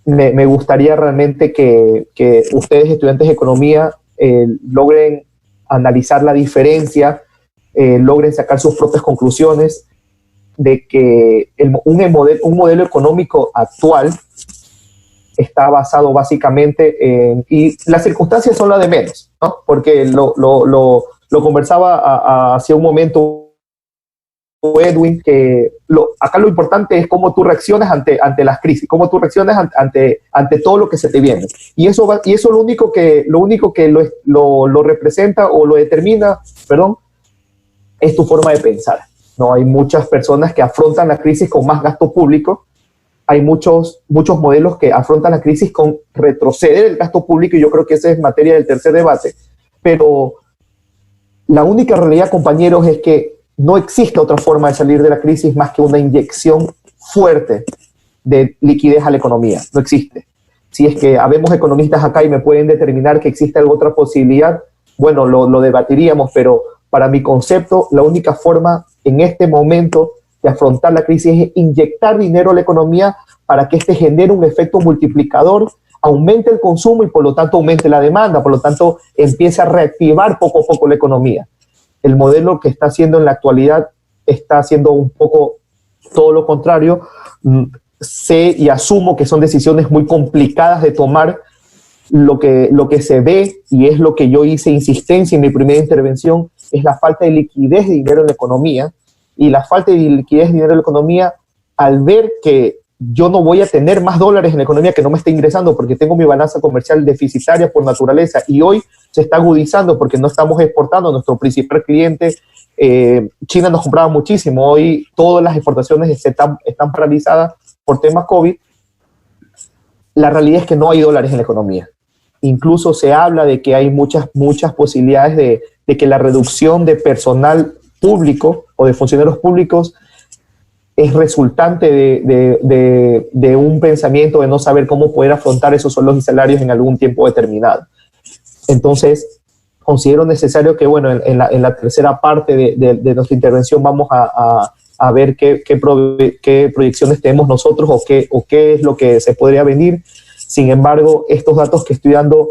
me gustaría realmente que ustedes, estudiantes de economía, logren analizar la diferencia, logren sacar sus propias conclusiones de que un modelo económico actual está basado básicamente y las circunstancias son las de menos, ¿no? Porque lo conversaba hace un momento Edwin, que acá lo importante es cómo tú reaccionas ante las crisis, cómo tú reaccionas ante todo lo que se te viene. Y eso lo único que lo representa o lo determina, es tu forma de pensar, ¿no? Hay muchas personas que afrontan la crisis con más gasto público. Hay muchos modelos que afrontan la crisis con retroceder el gasto público, y yo creo que esa es materia del tercer debate. Pero la única realidad, compañeros, es que no existe otra forma de salir de la crisis más que una inyección fuerte de liquidez a la economía, no existe. Si es que habemos economistas acá y me pueden determinar que existe alguna otra posibilidad, bueno, lo debatiríamos, pero para mi concepto, la única forma en este momento de afrontar la crisis es inyectar dinero a la economía para que este genere un efecto multiplicador, aumente el consumo y por lo tanto aumente la demanda, por lo tanto empiece a reactivar poco a poco la economía. El modelo que está haciendo en la actualidad está haciendo un poco todo lo contrario. Sé y asumo que son decisiones muy complicadas de tomar. Lo que se ve, y es lo que yo hice insistencia en mi primera intervención, es la falta de liquidez de dinero en la economía, y la falta de liquidez de dinero en la economía, al ver que yo no voy a tener más dólares en la economía que no me está ingresando porque tengo mi balanza comercial deficitaria por naturaleza, y hoy se está agudizando porque no estamos exportando. Nuestro principal cliente, China, nos compraba muchísimo. Hoy todas las exportaciones están paralizadas por temas COVID. La realidad es que no hay dólares en la economía. Incluso se habla de que hay muchas posibilidades de que la reducción de personal público o de funcionarios públicos es resultante de un pensamiento de no saber cómo poder afrontar esos sueldos y salarios en algún tiempo determinado. Entonces, considero necesario que, bueno, en la tercera parte de nuestra intervención vamos a ver qué proyecciones tenemos nosotros o qué es lo que se podría venir. Sin embargo, estos datos que estoy dando,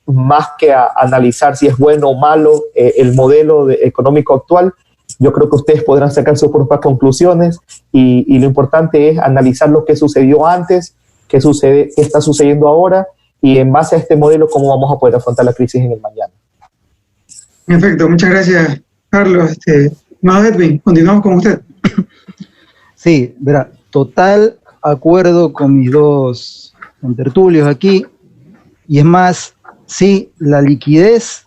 más que a analizar si es bueno o malo el modelo económico actual, yo creo que ustedes podrán sacar sus propias conclusiones, y lo importante es analizar lo que sucedió antes, qué está sucediendo ahora, y en base a este modelo cómo vamos a poder afrontar la crisis en el mañana.
Perfecto, muchas gracias, Carlos. Más Edwin, continuamos con usted.
Sí, verá, total acuerdo con mis dos contertulios aquí, y es más, sí, la liquidez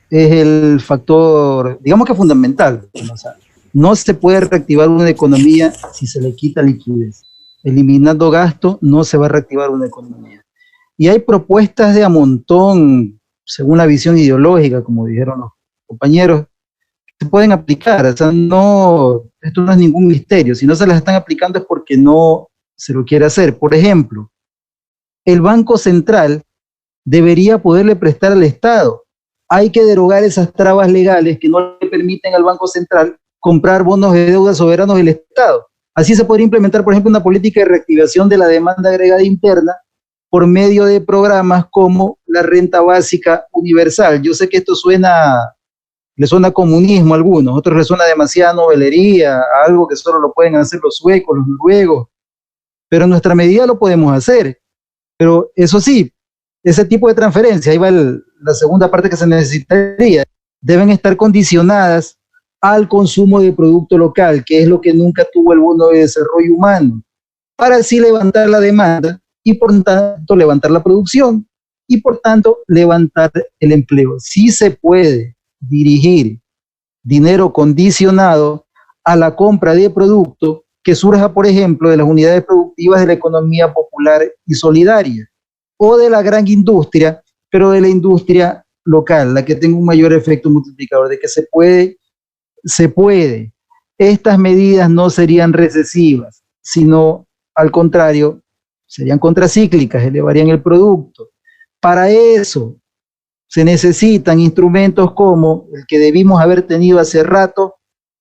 es el factor, digamos que fundamental. O sea, no se puede reactivar una economía si se le quita liquidez. Eliminando gasto no se va a reactivar una economía. Y hay propuestas de a montón, según la visión ideológica, como dijeron los compañeros, que se pueden aplicar. O sea, esto no es ningún misterio. Si no se las están aplicando es porque no se lo quiere hacer. Por ejemplo, el Banco Central debería poderle prestar al Estado. Hay que derogar esas trabas legales que no le permiten al Banco Central comprar bonos de deuda soberanos del Estado. Así se podría implementar, por ejemplo, una política de reactivación de la demanda agregada interna por medio de programas como la renta básica universal. Yo sé que esto le suena a comunismo a algunos, otros les suena demasiada novelería, a algo que solo lo pueden hacer los suecos, los noruegos, pero en nuestra medida lo podemos hacer. Pero eso sí, ese tipo de transferencia, ahí va la segunda parte que se necesitaría, deben estar condicionadas al consumo de producto local, que es lo que nunca tuvo el Bono de Desarrollo Humano, para así levantar la demanda y por tanto levantar la producción y por tanto levantar el empleo. Sí se puede dirigir dinero condicionado a la compra de producto que surja, por ejemplo, de las unidades productivas de la economía popular y solidaria, o de la gran industria, pero de la industria local, la que tenga un mayor efecto multiplicador, de que se puede. Estas medidas no serían recesivas, sino al contrario, serían contracíclicas, elevarían el producto. Para eso se necesitan instrumentos como el que debimos haber tenido hace rato,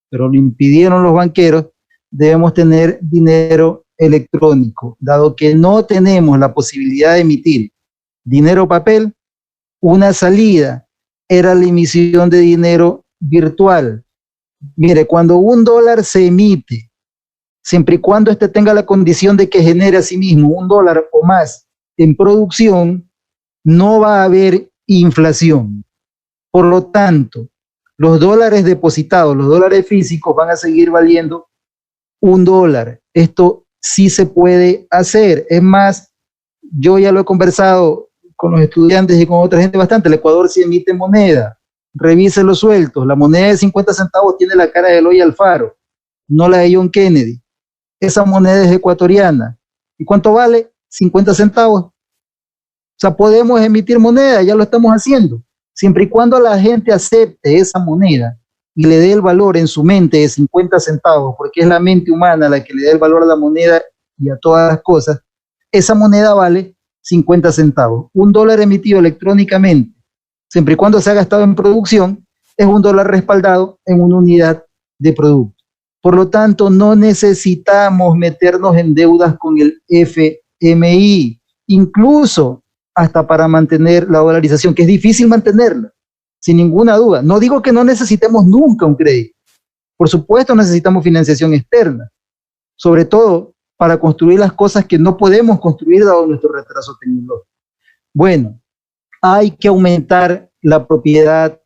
pero lo impidieron los banqueros. Debemos tener dinero electrónico, dado que no tenemos la posibilidad de emitir dinero papel. Una salida era la emisión de dinero virtual. Mire, cuando $1 se emite, siempre y cuando este tenga la condición de que genere a sí mismo $1 o más en producción, no va a haber inflación. Por lo tanto, los dólares depositados, los dólares físicos van a seguir valiendo $1. Esto sí se puede hacer. Es más, yo ya lo he conversado con los estudiantes y con otra gente bastante. El Ecuador sí emite moneda. Revise los sueltos. La moneda de 50 centavos tiene la cara de Eloy Alfaro, no la de John Kennedy. Esa moneda es ecuatoriana. ¿Y cuánto vale? 50 centavos. O sea, podemos emitir moneda, ya lo estamos haciendo. Siempre y cuando la gente acepte esa moneda y le dé el valor en su mente de 50 centavos, porque es la mente humana la que le da el valor a la moneda y a todas las cosas, esa moneda vale 50 centavos. $1 emitido electrónicamente, siempre y cuando se ha gastado en producción, es $1 respaldado en una unidad de producto. Por lo tanto, no necesitamos meternos en deudas con el FMI, incluso hasta para mantener la dolarización, que es difícil mantenerla, sin ninguna duda. No digo que no necesitemos nunca un crédito. Por supuesto necesitamos financiación externa, sobre todo para construir las cosas que no podemos construir dado nuestro retraso tecnológico. Bueno, hay que aumentar la propiedad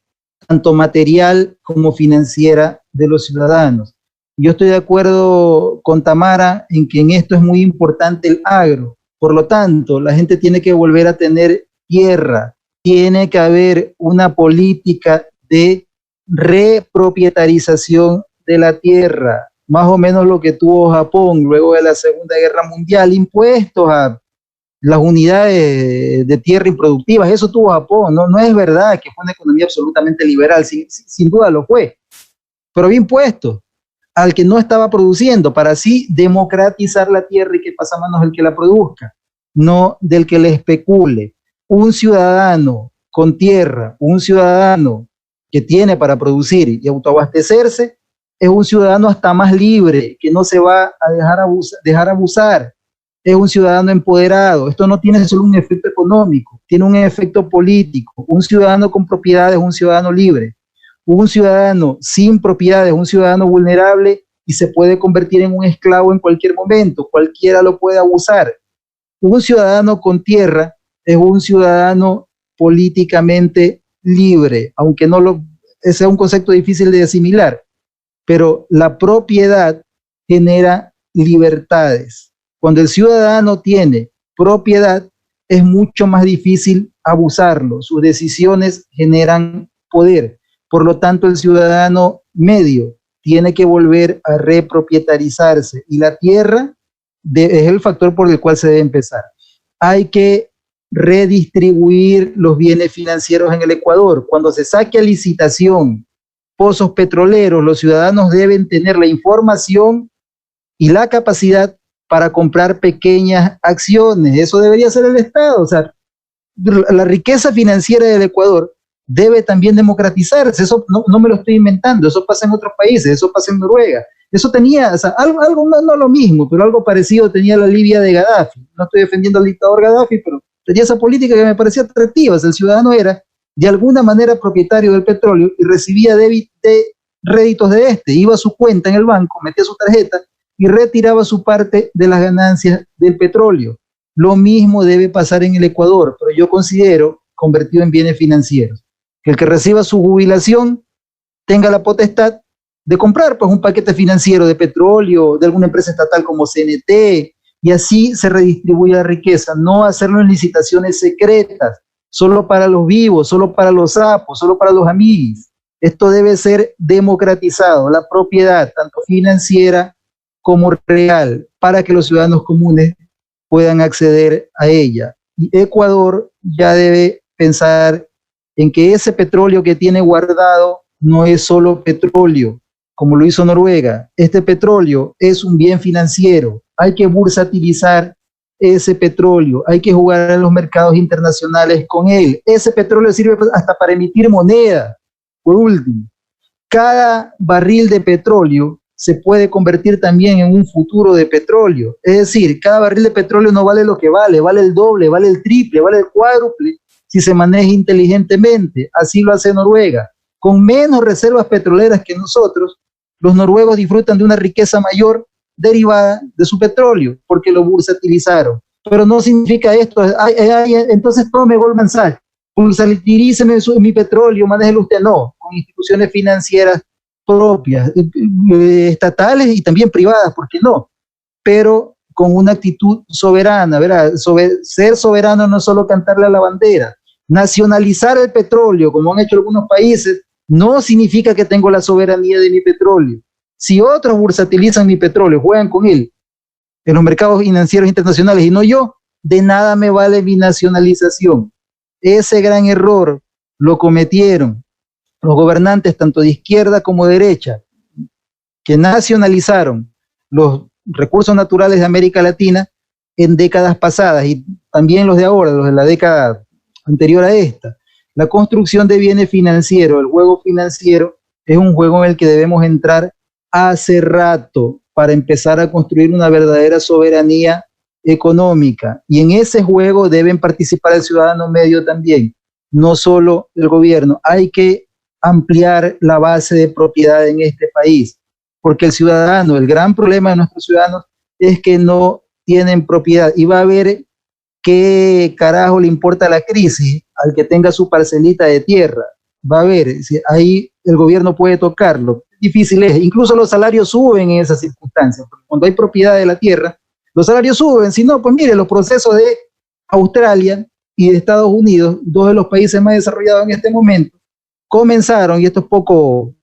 tanto material como financiera de los ciudadanos. Yo estoy de acuerdo con Tamara en que en esto es muy importante el agro. Por lo tanto, la gente tiene que volver a tener tierra, tiene que haber una política de repropietarización de la tierra, más o menos lo que tuvo Japón luego de la Segunda Guerra Mundial, impuestos a las unidades de tierra improductivas, eso tuvo Japón. No es verdad que fue una economía absolutamente liberal, sin duda lo fue, pero había impuestos al que no estaba produciendo, para así democratizar la tierra y que pasa a manos del que la produzca, no del que le especule. Un ciudadano con tierra, un ciudadano que tiene para producir y autoabastecerse, es un ciudadano hasta más libre, que no se va a dejar abusar, es un ciudadano empoderado. Esto no tiene solo un efecto económico, tiene un efecto político. Un ciudadano con propiedad es un ciudadano libre. Un ciudadano sin propiedades, un ciudadano vulnerable y se puede convertir en un esclavo en cualquier momento, cualquiera lo puede abusar. Un ciudadano con tierra es un ciudadano políticamente libre, aunque ese es un concepto difícil de asimilar, pero la propiedad genera libertades. Cuando el ciudadano tiene propiedad, es mucho más difícil abusarlo, sus decisiones generan poder. Por lo tanto, el ciudadano medio tiene que volver a repropietarizarse y la tierra es el factor por el cual se debe empezar. Hay que redistribuir los bienes financieros en el Ecuador. Cuando se saque a licitación pozos petroleros, los ciudadanos deben tener la información y la capacidad para comprar pequeñas acciones. Eso debería ser el Estado. O sea, la riqueza financiera del Ecuador debe también democratizarse. Eso no me lo estoy inventando, eso pasa en otros países, eso pasa en Noruega. Eso tenía, o sea, algo no lo mismo, pero algo parecido tenía la Libia de Gaddafi. No estoy defendiendo al dictador Gaddafi, pero tenía esa política que me parecía atractiva. O sea, el ciudadano era de alguna manera propietario del petróleo y recibía réditos de este. Iba a su cuenta en el banco, metía su tarjeta y retiraba su parte de las ganancias del petróleo. Lo mismo debe pasar en el Ecuador, pero yo considero convertido en bienes financieros. Que el que reciba su jubilación tenga la potestad de comprar pues un paquete financiero de petróleo de alguna empresa estatal como CNT, y así se redistribuye la riqueza, no hacerlo en licitaciones secretas, solo para los vivos, solo para los sapos, solo para los amigos. Esto debe ser democratizado, la propiedad, tanto financiera como real, para que los ciudadanos comunes puedan acceder a ella. Y Ecuador ya debe pensar en que ese petróleo que tiene guardado no es solo petróleo, como lo hizo Noruega. Este petróleo es un bien financiero. Hay que bursatilizar ese petróleo. Hay que jugar en los mercados internacionales con él. Ese petróleo sirve hasta para emitir moneda. Por último, cada barril de petróleo se puede convertir también en un futuro de petróleo. Es decir, cada barril de petróleo no vale lo que vale el doble, vale el triple, vale el cuádruple, si se maneja inteligentemente. Así lo hace Noruega. Con menos reservas petroleras que nosotros, los noruegos disfrutan de una riqueza mayor derivada de su petróleo, porque lo bursatilizaron. Pero no significa esto, entonces tome Goldman Sachs, bursatiliceme mi petróleo, manéjelo usted. No, con instituciones financieras propias, estatales y también privadas, ¿por qué no? Pero con una actitud soberana, ¿verdad? Ser soberano no es solo cantarle a la bandera. Nacionalizar el petróleo, como han hecho algunos países, no significa que tengo la soberanía de mi petróleo. Si otros bursatilizan mi petróleo, juegan con él en los mercados financieros internacionales y no yo, de nada me vale mi nacionalización. Ese gran error lo cometieron los gobernantes, tanto de izquierda como de derecha, que nacionalizaron los recursos naturales de América Latina en décadas pasadas y también los de ahora, los de la década anterior a esta. La construcción de bienes financieros, el juego financiero, es un juego en el que debemos entrar hace rato para empezar a construir una verdadera soberanía económica. Y en ese juego deben participar el ciudadano medio también, no solo el gobierno. Hay que ampliar la base de propiedad en este país, porque el ciudadano, el gran problema de nuestros ciudadanos es que no tienen propiedad, y va a ver qué carajo le importa la crisis al que tenga su parcelita de tierra. Va a ver, si ahí el gobierno puede tocarlo. Difícil es, incluso los salarios suben en esas circunstancias, porque cuando hay propiedad de la tierra, los salarios suben. Si no, pues mire, los procesos de Australia y de Estados Unidos, dos de los países más desarrollados en este momento, comenzaron, y esto es poco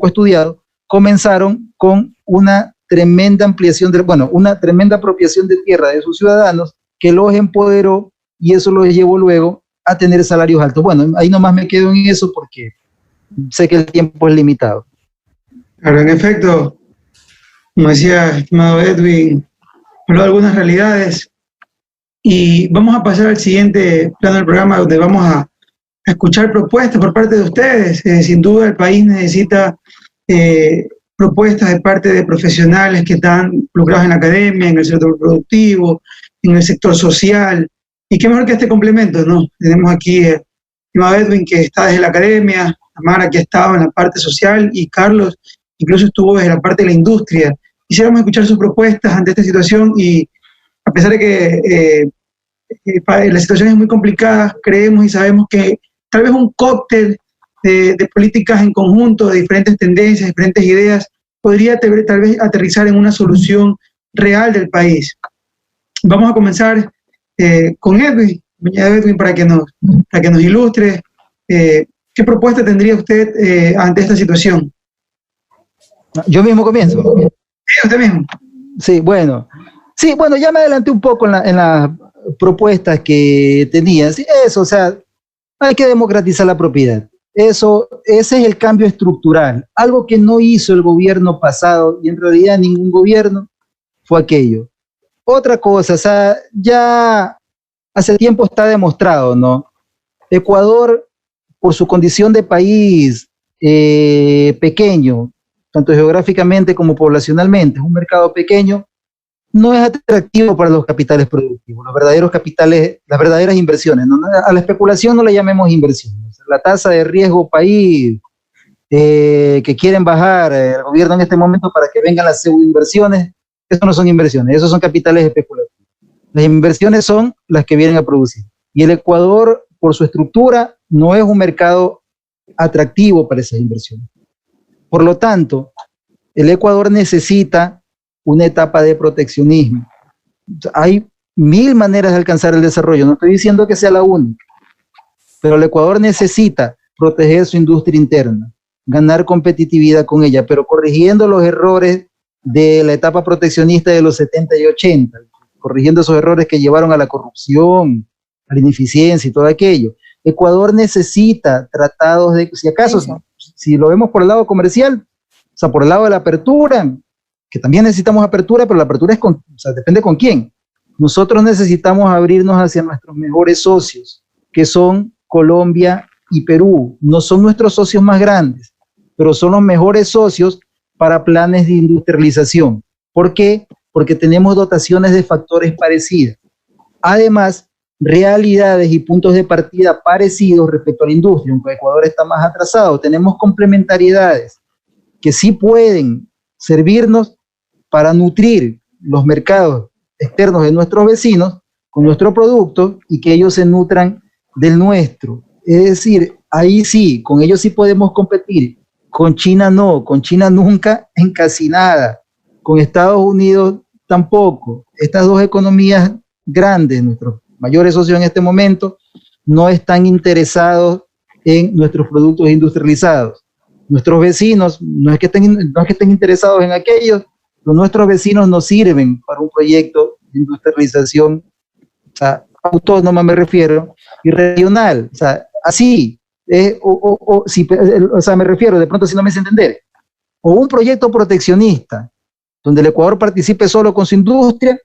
estudiado, comenzaron con una tremenda ampliación, una tremenda apropiación de tierra de sus ciudadanos que los empoderó, y eso los llevó luego a tener salarios altos. Bueno, ahí nomás me quedo en eso porque sé que el tiempo es limitado.
Claro, en efecto, como decía estimado Edwin, habló de algunas realidades, y vamos a pasar al siguiente plano del programa, donde vamos a escuchar propuestas por parte de ustedes. Sin duda el país necesita propuestas de parte de profesionales que están involucrados en la academia, en el sector productivo, en el sector social, y qué mejor que este complemento, ¿no? Tenemos aquí a Edwin, que está desde la academia, Tamara, que ha estado en la parte social, y Carlos incluso estuvo desde la parte de la industria. Quisiéramos escuchar sus propuestas ante esta situación, y a pesar de que la situación es muy complicada, creemos y sabemos que tal vez un cóctel de políticas en conjunto, de diferentes tendencias, diferentes ideas, podría tal vez aterrizar en una solución real del país. Vamos a comenzar con Edwin, para que nos ilustre. ¿Qué propuesta tendría usted ante esta situación?
Yo mismo comienzo.
Sí, usted mismo.
Sí, bueno, ya me adelanté un poco en las propuestas que tenía. Sí, eso, o sea, hay que democratizar la propiedad. Ese es el cambio estructural. Algo que no hizo el gobierno pasado, y en realidad ningún gobierno, fue aquello. Otra cosa, o sea, ya hace tiempo está demostrado, ¿no? Ecuador, por su condición de país pequeño, tanto geográficamente como poblacionalmente, es un mercado pequeño, no es atractivo para los capitales productivos, los verdaderos capitales, las verdaderas inversiones, ¿no? A la especulación no le llamemos inversión. O sea, la tasa de riesgo país que quieren bajar el gobierno en este momento para que vengan las pseudoinversiones, eso no son inversiones, esos son capitales especulativos. Las inversiones son las que vienen a producir. Y el Ecuador, por su estructura, no es un mercado atractivo para esas inversiones. Por lo tanto, el Ecuador necesita una etapa de proteccionismo. Hay 1000 maneras de alcanzar el desarrollo, no estoy diciendo que sea la única, pero el Ecuador necesita proteger su industria interna, ganar competitividad con ella, pero corrigiendo los errores de la etapa proteccionista de los 70 y 80, corrigiendo esos errores que llevaron a la corrupción, a la ineficiencia y todo aquello. Ecuador necesita tratados de, si acaso, si lo vemos por el lado comercial, o sea, por el lado de la apertura, que también necesitamos apertura, pero la apertura depende con quién. Nosotros necesitamos abrirnos hacia nuestros mejores socios, que son Colombia y Perú. No son nuestros socios más grandes, pero son los mejores socios para planes de industrialización. ¿Por qué? Porque tenemos dotaciones de factores parecidas. Además, realidades y puntos de partida parecidos respecto a la industria, aunque Ecuador está más atrasado. Tenemos complementariedades que sí pueden servirnos para nutrir los mercados externos de nuestros vecinos con nuestro producto y que ellos se nutran del nuestro. Es decir, ahí sí, con ellos sí podemos competir. Con China no, con China nunca en casi nada. Con Estados Unidos tampoco. Estas dos economías grandes, nuestros mayores socios en este momento, no están interesados en nuestros productos industrializados. Nuestros vecinos no es que estén interesados en aquellos, pero nuestros vecinos nos sirven para un proyecto de industrialización, o sea, autónoma me refiero, y regional, o sea, así, o sea, me refiero, de pronto si no me hice entender, o un proyecto proteccionista, donde el Ecuador participe solo con su industria,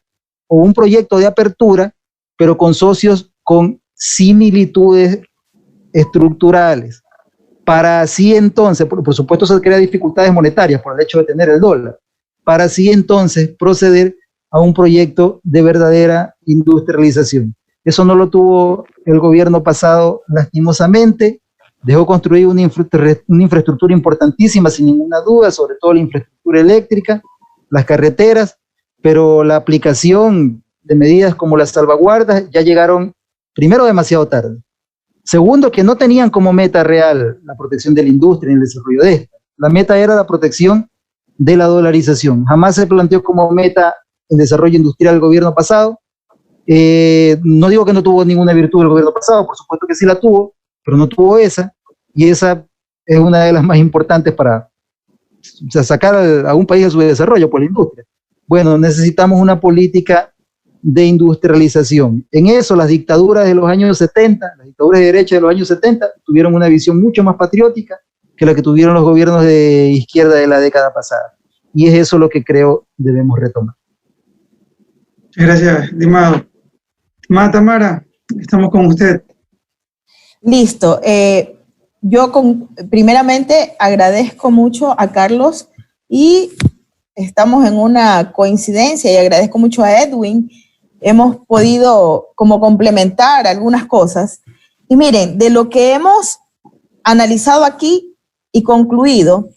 o un proyecto de apertura, pero con socios con similitudes estructurales, para así entonces, por supuesto se crea dificultades monetarias por el hecho de tener el dólar, para así entonces proceder a un proyecto de verdadera industrialización. Eso no lo tuvo el gobierno pasado lastimosamente, dejó construir una infraestructura importantísima sin ninguna duda, sobre todo la infraestructura eléctrica, las carreteras, pero la aplicación de medidas como las salvaguardas ya llegaron, primero, demasiado tarde. Segundo, que no tenían como meta real la protección de la industria y el desarrollo de esta. La meta era la protección de la dolarización. Jamás se planteó como meta el desarrollo industrial del gobierno pasado. No digo que no tuvo ninguna virtud el gobierno pasado, por supuesto que sí la tuvo, pero no tuvo esa, y esa es una de las más importantes para, o sea, sacar a un país de su desarrollo por la industria. Bueno, necesitamos una política de industrialización. En eso, las dictaduras de los años 70, las dictaduras de derecha de los años 70, tuvieron una visión mucho más patriótica que la que tuvieron los gobiernos de izquierda de la década pasada. Y es eso lo que creo debemos retomar.
Gracias, estimado. Estimada Tamara, estamos con usted.
Listo. Yo primeramente agradezco mucho a Carlos y estamos en una coincidencia y agradezco mucho a Edwin. Hemos podido como complementar algunas cosas. Y miren, de lo que hemos analizado aquí y concluido,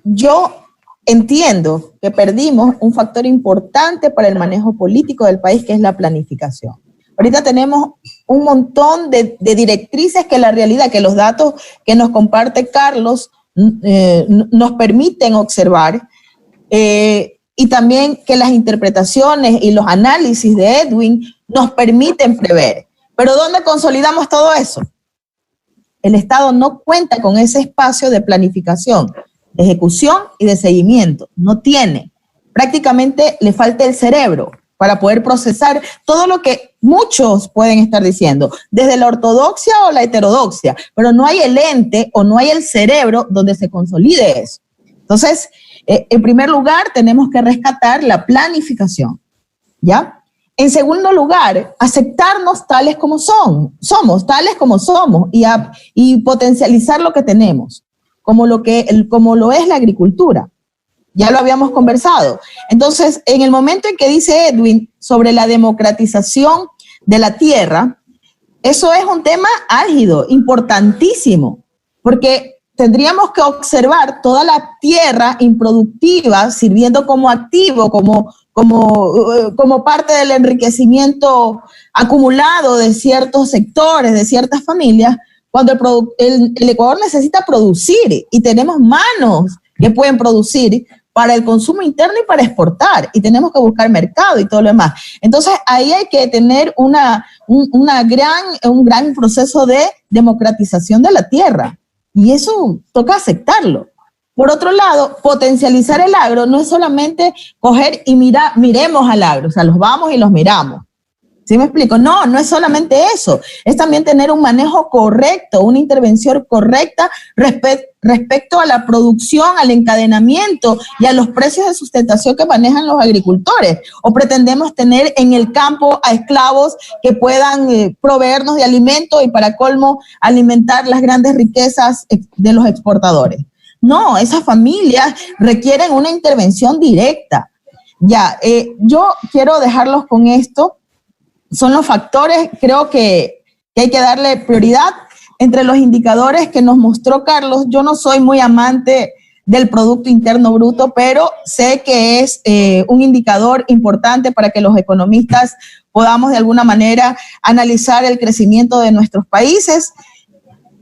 yo entiendo que perdimos un factor importante para el manejo político del país, que es la planificación. Ahorita tenemos un montón de directrices que la realidad, que los datos que nos comparte Carlos nos permiten observar, y también que las interpretaciones y los análisis de Edwin nos permiten prever. Pero ¿dónde consolidamos todo eso? El Estado no cuenta con ese espacio de planificación, de ejecución y de seguimiento. No tiene. Prácticamente le falta el cerebro para poder procesar todo lo que muchos pueden estar diciendo, desde la ortodoxia o la heterodoxia, pero no hay el ente o no hay el cerebro donde se consolide eso. Entonces, en primer lugar, tenemos que rescatar la planificación, ¿ya? En segundo lugar, aceptarnos tales como somos tales como somos, y potencializar lo que tenemos, como lo es la agricultura. Ya lo habíamos conversado. Entonces, en el momento en que dice Edwin sobre la democratización de la tierra, eso es un tema álgido, importantísimo, porque tendríamos que observar toda la tierra improductiva sirviendo como activo, como parte del enriquecimiento acumulado de ciertos sectores, de ciertas familias, cuando el Ecuador necesita producir y tenemos manos que pueden producir para el consumo interno y para exportar, y tenemos que buscar mercado y todo lo demás. Entonces, ahí hay que tener un gran proceso de democratización de la tierra, y eso toca aceptarlo. Por otro lado, potencializar el agro no es solamente coger y miremos al agro, o sea, los vamos y los miramos. ¿Sí me explico? No es solamente eso, es también tener un manejo correcto, una intervención correcta respecto a la producción, al encadenamiento y a los precios de sustentación que manejan los agricultores. O pretendemos tener en el campo a esclavos que puedan proveernos de alimento y, para colmo, alimentar las grandes riquezas de los exportadores. No, esas familias requieren una intervención directa. Ya, yo quiero dejarlos con esto. Son los factores, creo que hay que darle prioridad. Entre los indicadores que nos mostró Carlos, yo no soy muy amante del Producto Interno Bruto, pero sé que es un indicador importante para que los economistas podamos de alguna manera analizar el crecimiento de nuestros países.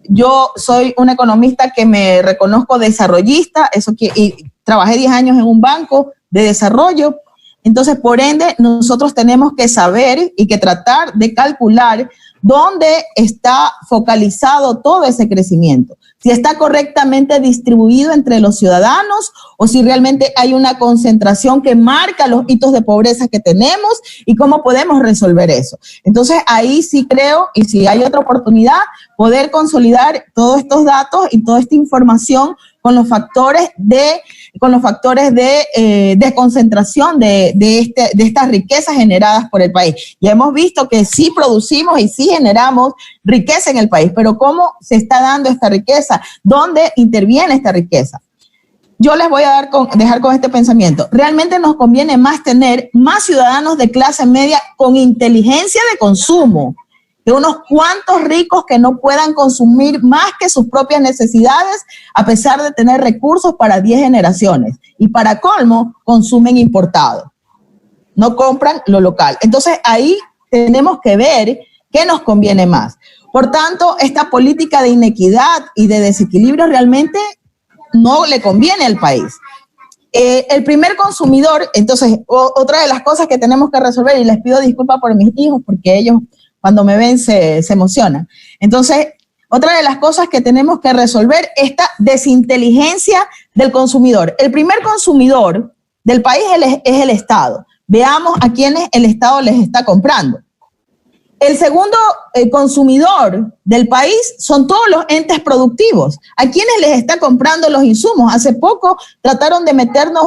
Yo soy una economista que me reconozco desarrollista, y trabajé 10 años en un banco de desarrollo. Entonces, por ende, nosotros tenemos que saber y que tratar de calcular dónde está focalizado todo ese crecimiento. si está correctamente distribuido entre los ciudadanos o si realmente hay una concentración que marca los hitos de pobreza que tenemos y cómo podemos resolver eso. Entonces, ahí sí creo, y si hay otra oportunidad, poder consolidar todos estos datos y toda esta información con los factores de concentración de estas riquezas generadas por el país. Ya hemos visto que sí producimos y sí generamos riqueza en el país, pero ¿cómo se está dando esta riqueza? ¿Dónde interviene esta riqueza? Yo les voy a dejar con este pensamiento. Realmente nos conviene más tener más ciudadanos de clase media con inteligencia de consumo, de unos cuantos ricos que no puedan consumir más que sus propias necesidades, a pesar de tener recursos para 10 generaciones. Y para colmo, consumen importado. No compran lo local. Entonces, ahí tenemos que ver qué nos conviene más. Por tanto, esta política de inequidad y de desequilibrio realmente no le conviene al país. El primer consumidor, entonces, otra de las cosas que tenemos que resolver, y les pido disculpas por mis hijos, porque ellos cuando me ven se emocionan. Entonces, otra de las cosas que tenemos que resolver es esta desinteligencia del consumidor. El primer consumidor del país es el Estado. Veamos a quienes el Estado les está comprando. El segundo consumidor del país son todos los entes productivos. ¿A quienes les está comprando los insumos? Hace poco trataron de meternos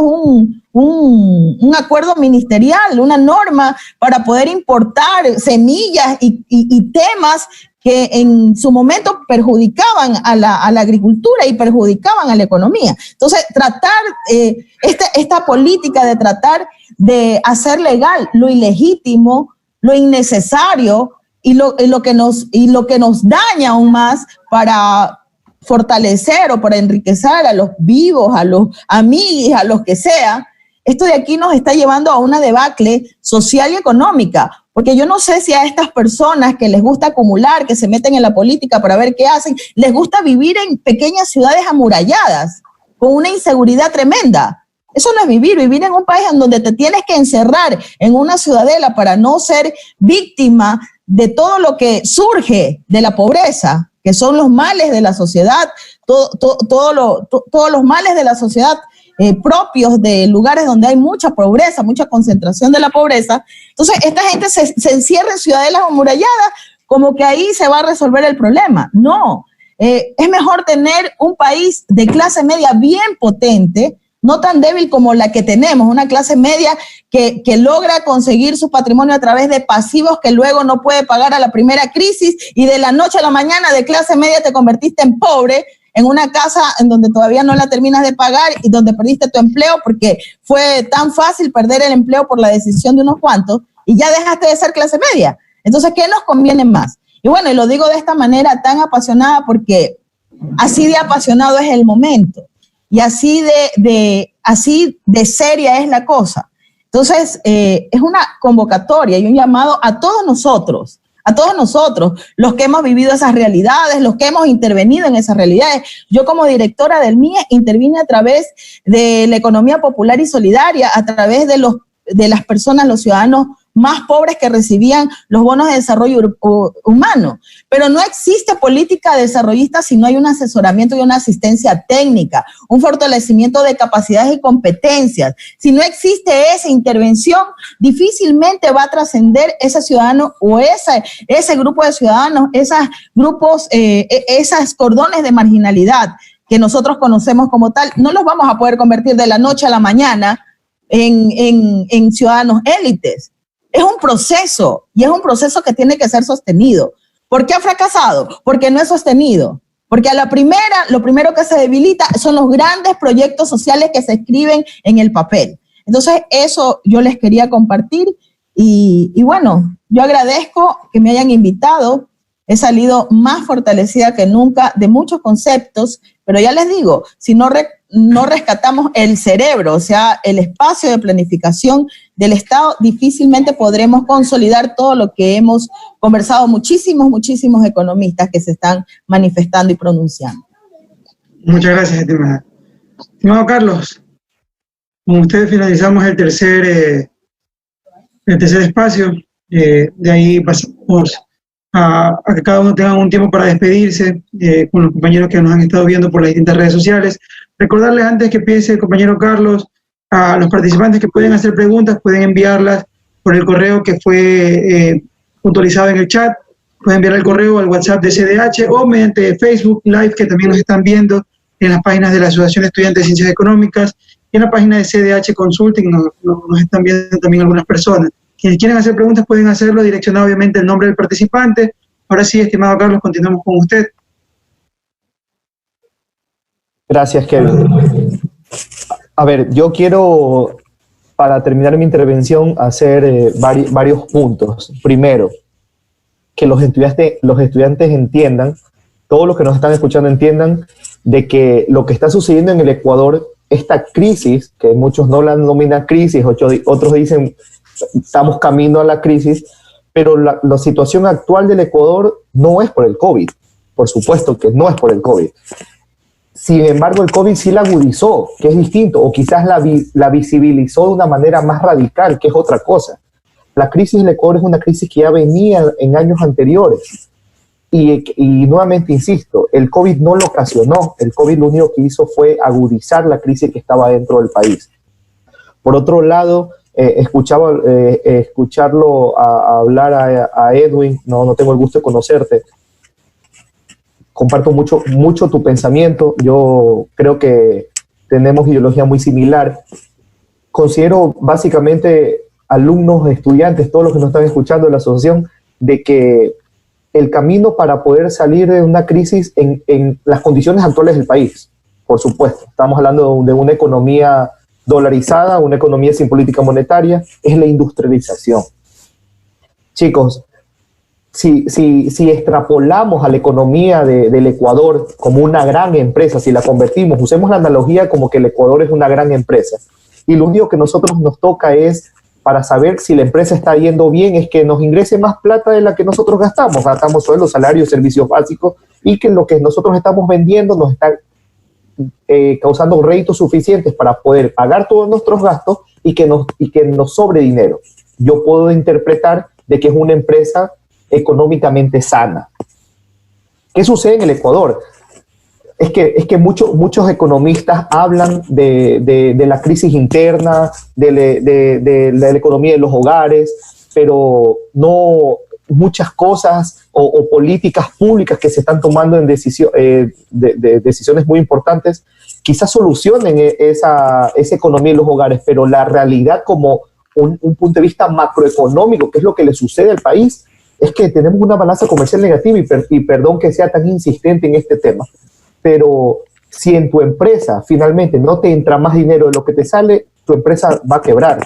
un acuerdo ministerial, una norma para poder importar semillas y temas que en su momento perjudicaban a la agricultura y perjudicaban a la economía. Entonces, tratar esta política de tratar de hacer legal lo ilegítimo, lo innecesario y lo que nos daña aún más para fortalecer o para enriquecer a los vivos, a los amigos, a los que sea, esto de aquí nos está llevando a una debacle social y económica, porque yo no sé si a estas personas que les gusta acumular, que se meten en la política para ver qué hacen, les gusta vivir en pequeñas ciudades amuralladas, con una inseguridad tremenda. Eso no es vivir en un país en donde te tienes que encerrar en una ciudadela para no ser víctima de todo lo que surge de la pobreza, que son los males de la sociedad, todos los males de la sociedad propios de lugares donde hay mucha pobreza, mucha concentración de la pobreza. Entonces, esta gente se encierra en ciudadelas amuralladas como que ahí se va a resolver el problema. No, es mejor tener un país de clase media bien potente, no tan débil como la que tenemos, una clase media que logra conseguir su patrimonio a través de pasivos que luego no puede pagar a la primera crisis y de la noche a la mañana de clase media te convertiste en pobre, en una casa en donde todavía no la terminas de pagar y donde perdiste tu empleo porque fue tan fácil perder el empleo por la decisión de unos cuantos y ya dejaste de ser clase media. Entonces, ¿qué nos conviene más? Y bueno, y lo digo de esta manera tan apasionada porque así de apasionado es el momento. Y así de seria es la cosa. Entonces, es una convocatoria y un llamado a todos nosotros, los que hemos vivido esas realidades, los que hemos intervenido en esas realidades. Yo como directora del MIE intervine a través de la economía popular y solidaria, a través de las personas, los ciudadanos más pobres que recibían los bonos de desarrollo humano. Pero no existe política desarrollista si no hay un asesoramiento y una asistencia técnica, un fortalecimiento de capacidades y competencias. Si no existe esa intervención, difícilmente va a trascender ese ciudadano o ese grupo de ciudadanos, esos grupos, esos cordones de marginalidad que nosotros conocemos como tal. No los vamos a poder convertir de la noche a la mañana en ciudadanos élites. Es un proceso y es un proceso que tiene que ser sostenido. ¿Por qué ha fracasado? Porque no es sostenido. Porque a la primera, lo primero que se debilita son los grandes proyectos sociales que se escriben en el papel. Entonces, eso yo les quería compartir y bueno, yo agradezco que me hayan invitado. He salido más fortalecida que nunca de muchos conceptos, pero ya les digo, si no rescatamos el cerebro, o sea, el espacio de planificación del Estado, difícilmente podremos consolidar todo lo que hemos conversado muchísimos economistas que se están manifestando y pronunciando.
Muchas gracias, estimada. Estimado Carlos, con ustedes finalizamos el tercer espacio. De ahí pasamos a que cada uno tenga un tiempo para despedirse con los compañeros que nos han estado viendo por las distintas redes sociales. Recordarles antes que empiece el compañero Carlos, a los participantes que pueden hacer preguntas, pueden enviarlas por el correo que fue puntualizado en el chat, pueden enviar el correo al WhatsApp de CDH o mediante Facebook Live, que también nos están viendo en las páginas de la Asociación de Estudiantes de Ciencias Económicas y en la página de CDH Consulting, nos están viendo también algunas personas. Quienes quieren hacer preguntas pueden hacerlo, direccionado obviamente el nombre del participante. Ahora sí, estimado Carlos, continuamos con usted.
Gracias, Kevin. A ver, yo quiero, para terminar mi intervención, hacer varios puntos. Primero, que los estudiantes entiendan, todos los que nos están escuchando entiendan, de que lo que está sucediendo en el Ecuador, esta crisis, que muchos no la denominan crisis, otros dicen estamos camino a la crisis, pero la situación actual del Ecuador no es por el COVID, por supuesto que no es por el COVID. Sin embargo, el COVID sí la agudizó, que es distinto, o quizás la visibilizó de una manera más radical, que es otra cosa. La crisis del Ecuador es una crisis que ya venía en años anteriores. Y nuevamente insisto, el COVID no lo ocasionó, el COVID lo único que hizo fue agudizar la crisis que estaba dentro del país. Por otro lado, escucharlo hablar a Edwin, no tengo el gusto de conocerte, comparto mucho tu pensamiento, yo creo que tenemos ideología muy similar. Considero básicamente alumnos, estudiantes, todos los que nos están escuchando de la asociación, de que el camino para poder salir de una crisis en las condiciones actuales del país, por supuesto, estamos hablando de una economía dolarizada, una economía sin política monetaria, es la industrialización. Chicos, si extrapolamos a la economía del Ecuador como una gran empresa, si la convertimos, usemos la analogía como que el Ecuador es una gran empresa, y lo único que nosotros nos toca es, para saber si la empresa está yendo bien, es que nos ingrese más plata de la que nosotros gastamos sueldos, salarios, servicios básicos, y que lo que nosotros estamos vendiendo nos está causando réditos suficientes para poder pagar todos nuestros gastos y que nos sobre dinero. Yo puedo interpretar de que es una empresa económicamente sana. ¿Qué sucede en el Ecuador? Es que muchos economistas hablan de la crisis interna, de la economía de los hogares, pero no muchas cosas o políticas públicas que se están tomando en decisiones muy importantes, quizás solucionen esa economía de los hogares, pero la realidad como un punto de vista macroeconómico, que es lo que le sucede al país, es que tenemos una balanza comercial negativa y perdón que sea tan insistente en este tema, pero si en tu empresa finalmente no te entra más dinero de lo que te sale, tu empresa va a quebrar.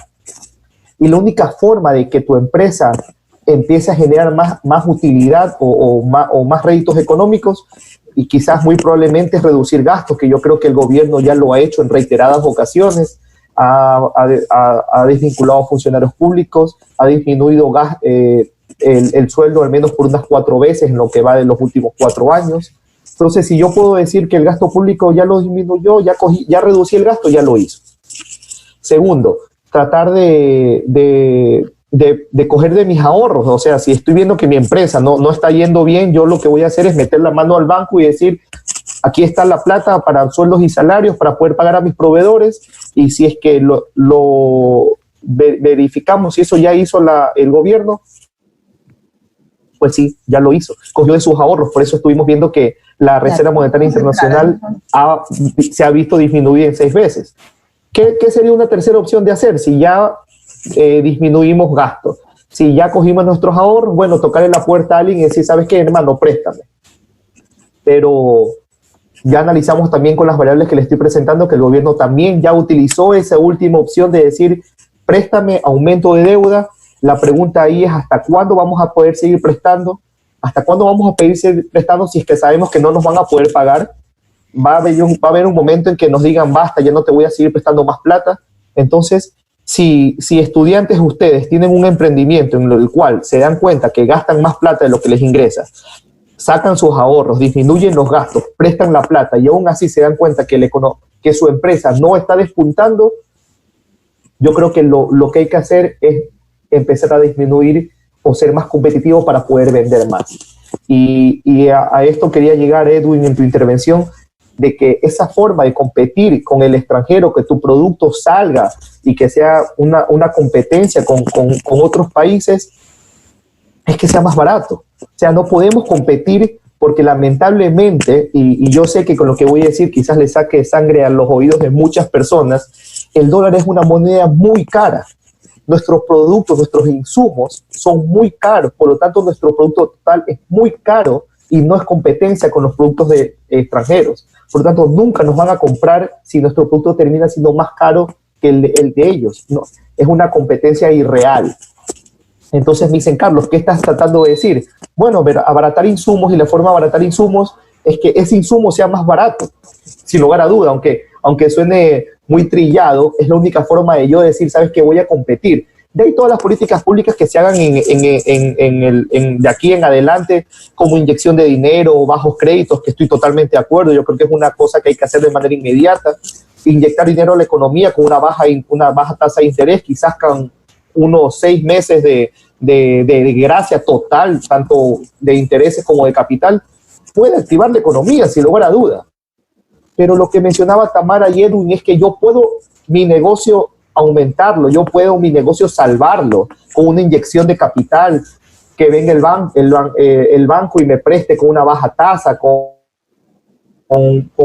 Y la única forma de que tu empresa empiece a generar más utilidad o más réditos económicos, y quizás muy probablemente es reducir gastos, que yo creo que el gobierno ya lo ha hecho en reiteradas ocasiones, ha desvinculado a funcionarios públicos, ha disminuido el sueldo al menos por unas 4 veces en lo que va de los últimos 4 años. Entonces, si yo puedo decir que el gasto público ya lo disminuyó, ya reducí el gasto, ya lo hizo. Segundo, tratar de coger de mis ahorros. O sea, si estoy viendo que mi empresa no está yendo bien, yo lo que voy a hacer es meter la mano al banco y decir, aquí está la plata para sueldos y salarios para poder pagar a mis proveedores, y si es que lo verificamos si eso ya hizo el gobierno, pues sí, ya lo hizo, cogió de sus ahorros. Por eso estuvimos viendo que la Reserva Monetaria Internacional se ha visto disminuida en 6 veces. ¿Qué sería una tercera opción de hacer? Si ya disminuimos gastos, si ya cogimos nuestros ahorros, bueno, tocarle la puerta a alguien y decir, ¿sabes qué, hermano? Préstame. Pero ya analizamos también con las variables que le estoy presentando que el gobierno también ya utilizó esa última opción de decir, préstame, aumento de deuda. La pregunta ahí es, ¿hasta cuándo vamos a poder seguir prestando? ¿Hasta cuándo vamos a pedir seguir prestando si es que sabemos que no nos van a poder pagar? Va a haber un momento en que nos digan, basta, ya no te voy a seguir prestando más plata. Entonces, si estudiantes ustedes tienen un emprendimiento en el cual se dan cuenta que gastan más plata de lo que les ingresa, sacan sus ahorros, disminuyen los gastos, prestan la plata y aún así se dan cuenta que su empresa no está despuntando, yo creo que lo que hay que hacer es empezar a disminuir o ser más competitivo para poder vender más. Y a esto quería llegar, Edwin, en tu intervención, de que esa forma de competir con el extranjero, que tu producto salga y que sea una competencia con otros países, es que sea más barato. O sea, no podemos competir porque lamentablemente, y yo sé que con lo que voy a decir quizás le saque sangre a los oídos de muchas personas, el dólar es una moneda muy cara. Nuestros productos, nuestros insumos son muy caros, por lo tanto nuestro producto total es muy caro y no es competencia con los productos de extranjeros. Por lo tanto, nunca nos van a comprar si nuestro producto termina siendo más caro que el de ellos. No, es una competencia irreal. Entonces me dicen, Carlos, ¿qué estás tratando de decir? Bueno, abaratar insumos, y la forma de abaratar insumos es que ese insumo sea más barato, sin lugar a duda, aunque suene muy trillado, es la única forma de yo decir, ¿sabes qué? Voy a competir. De ahí todas las políticas públicas que se hagan de aquí en adelante, como inyección de dinero, bajos créditos, que estoy totalmente de acuerdo, yo creo que es una cosa que hay que hacer de manera inmediata, inyectar dinero a la economía con una baja tasa de interés, quizás con unos 6 meses de gracia total, tanto de intereses como de capital, puede activar la economía, sin lugar a duda. Pero lo que mencionaba Tamara y Edwin es que yo puedo mi negocio aumentarlo, yo puedo mi negocio salvarlo con una inyección de capital, que venga el banco y me preste con una baja tasa, con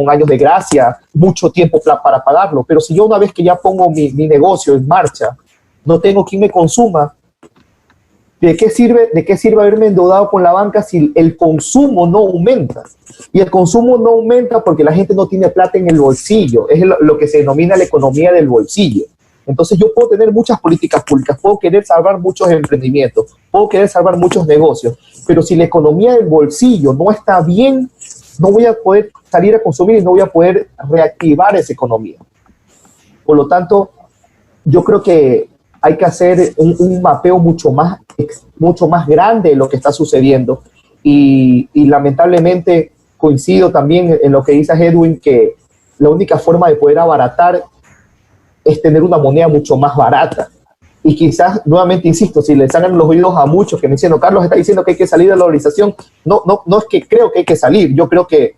años de gracia, mucho tiempo para pagarlo. Pero si yo una vez que ya pongo mi negocio en marcha, no tengo quien me consuma, ¿de qué sirve haberme endeudado con la banca si el consumo no aumenta? Y el consumo no aumenta porque la gente no tiene plata en el bolsillo. Es lo que se denomina la economía del bolsillo. Entonces yo puedo tener muchas políticas públicas, puedo querer salvar muchos emprendimientos, puedo querer salvar muchos negocios, pero si la economía del bolsillo no está bien, no voy a poder salir a consumir y no voy a poder reactivar esa economía. Por lo tanto, yo creo que hay que hacer un mapeo mucho más grande de lo que está sucediendo y lamentablemente coincido también en lo que dice Edwin, que la única forma de poder abaratar es tener una moneda mucho más barata. Y quizás, nuevamente insisto, si les hagan los oídos a muchos que me dicen, Carlos está diciendo que hay que salir de la dolarización, no es que creo que hay que salir, yo creo que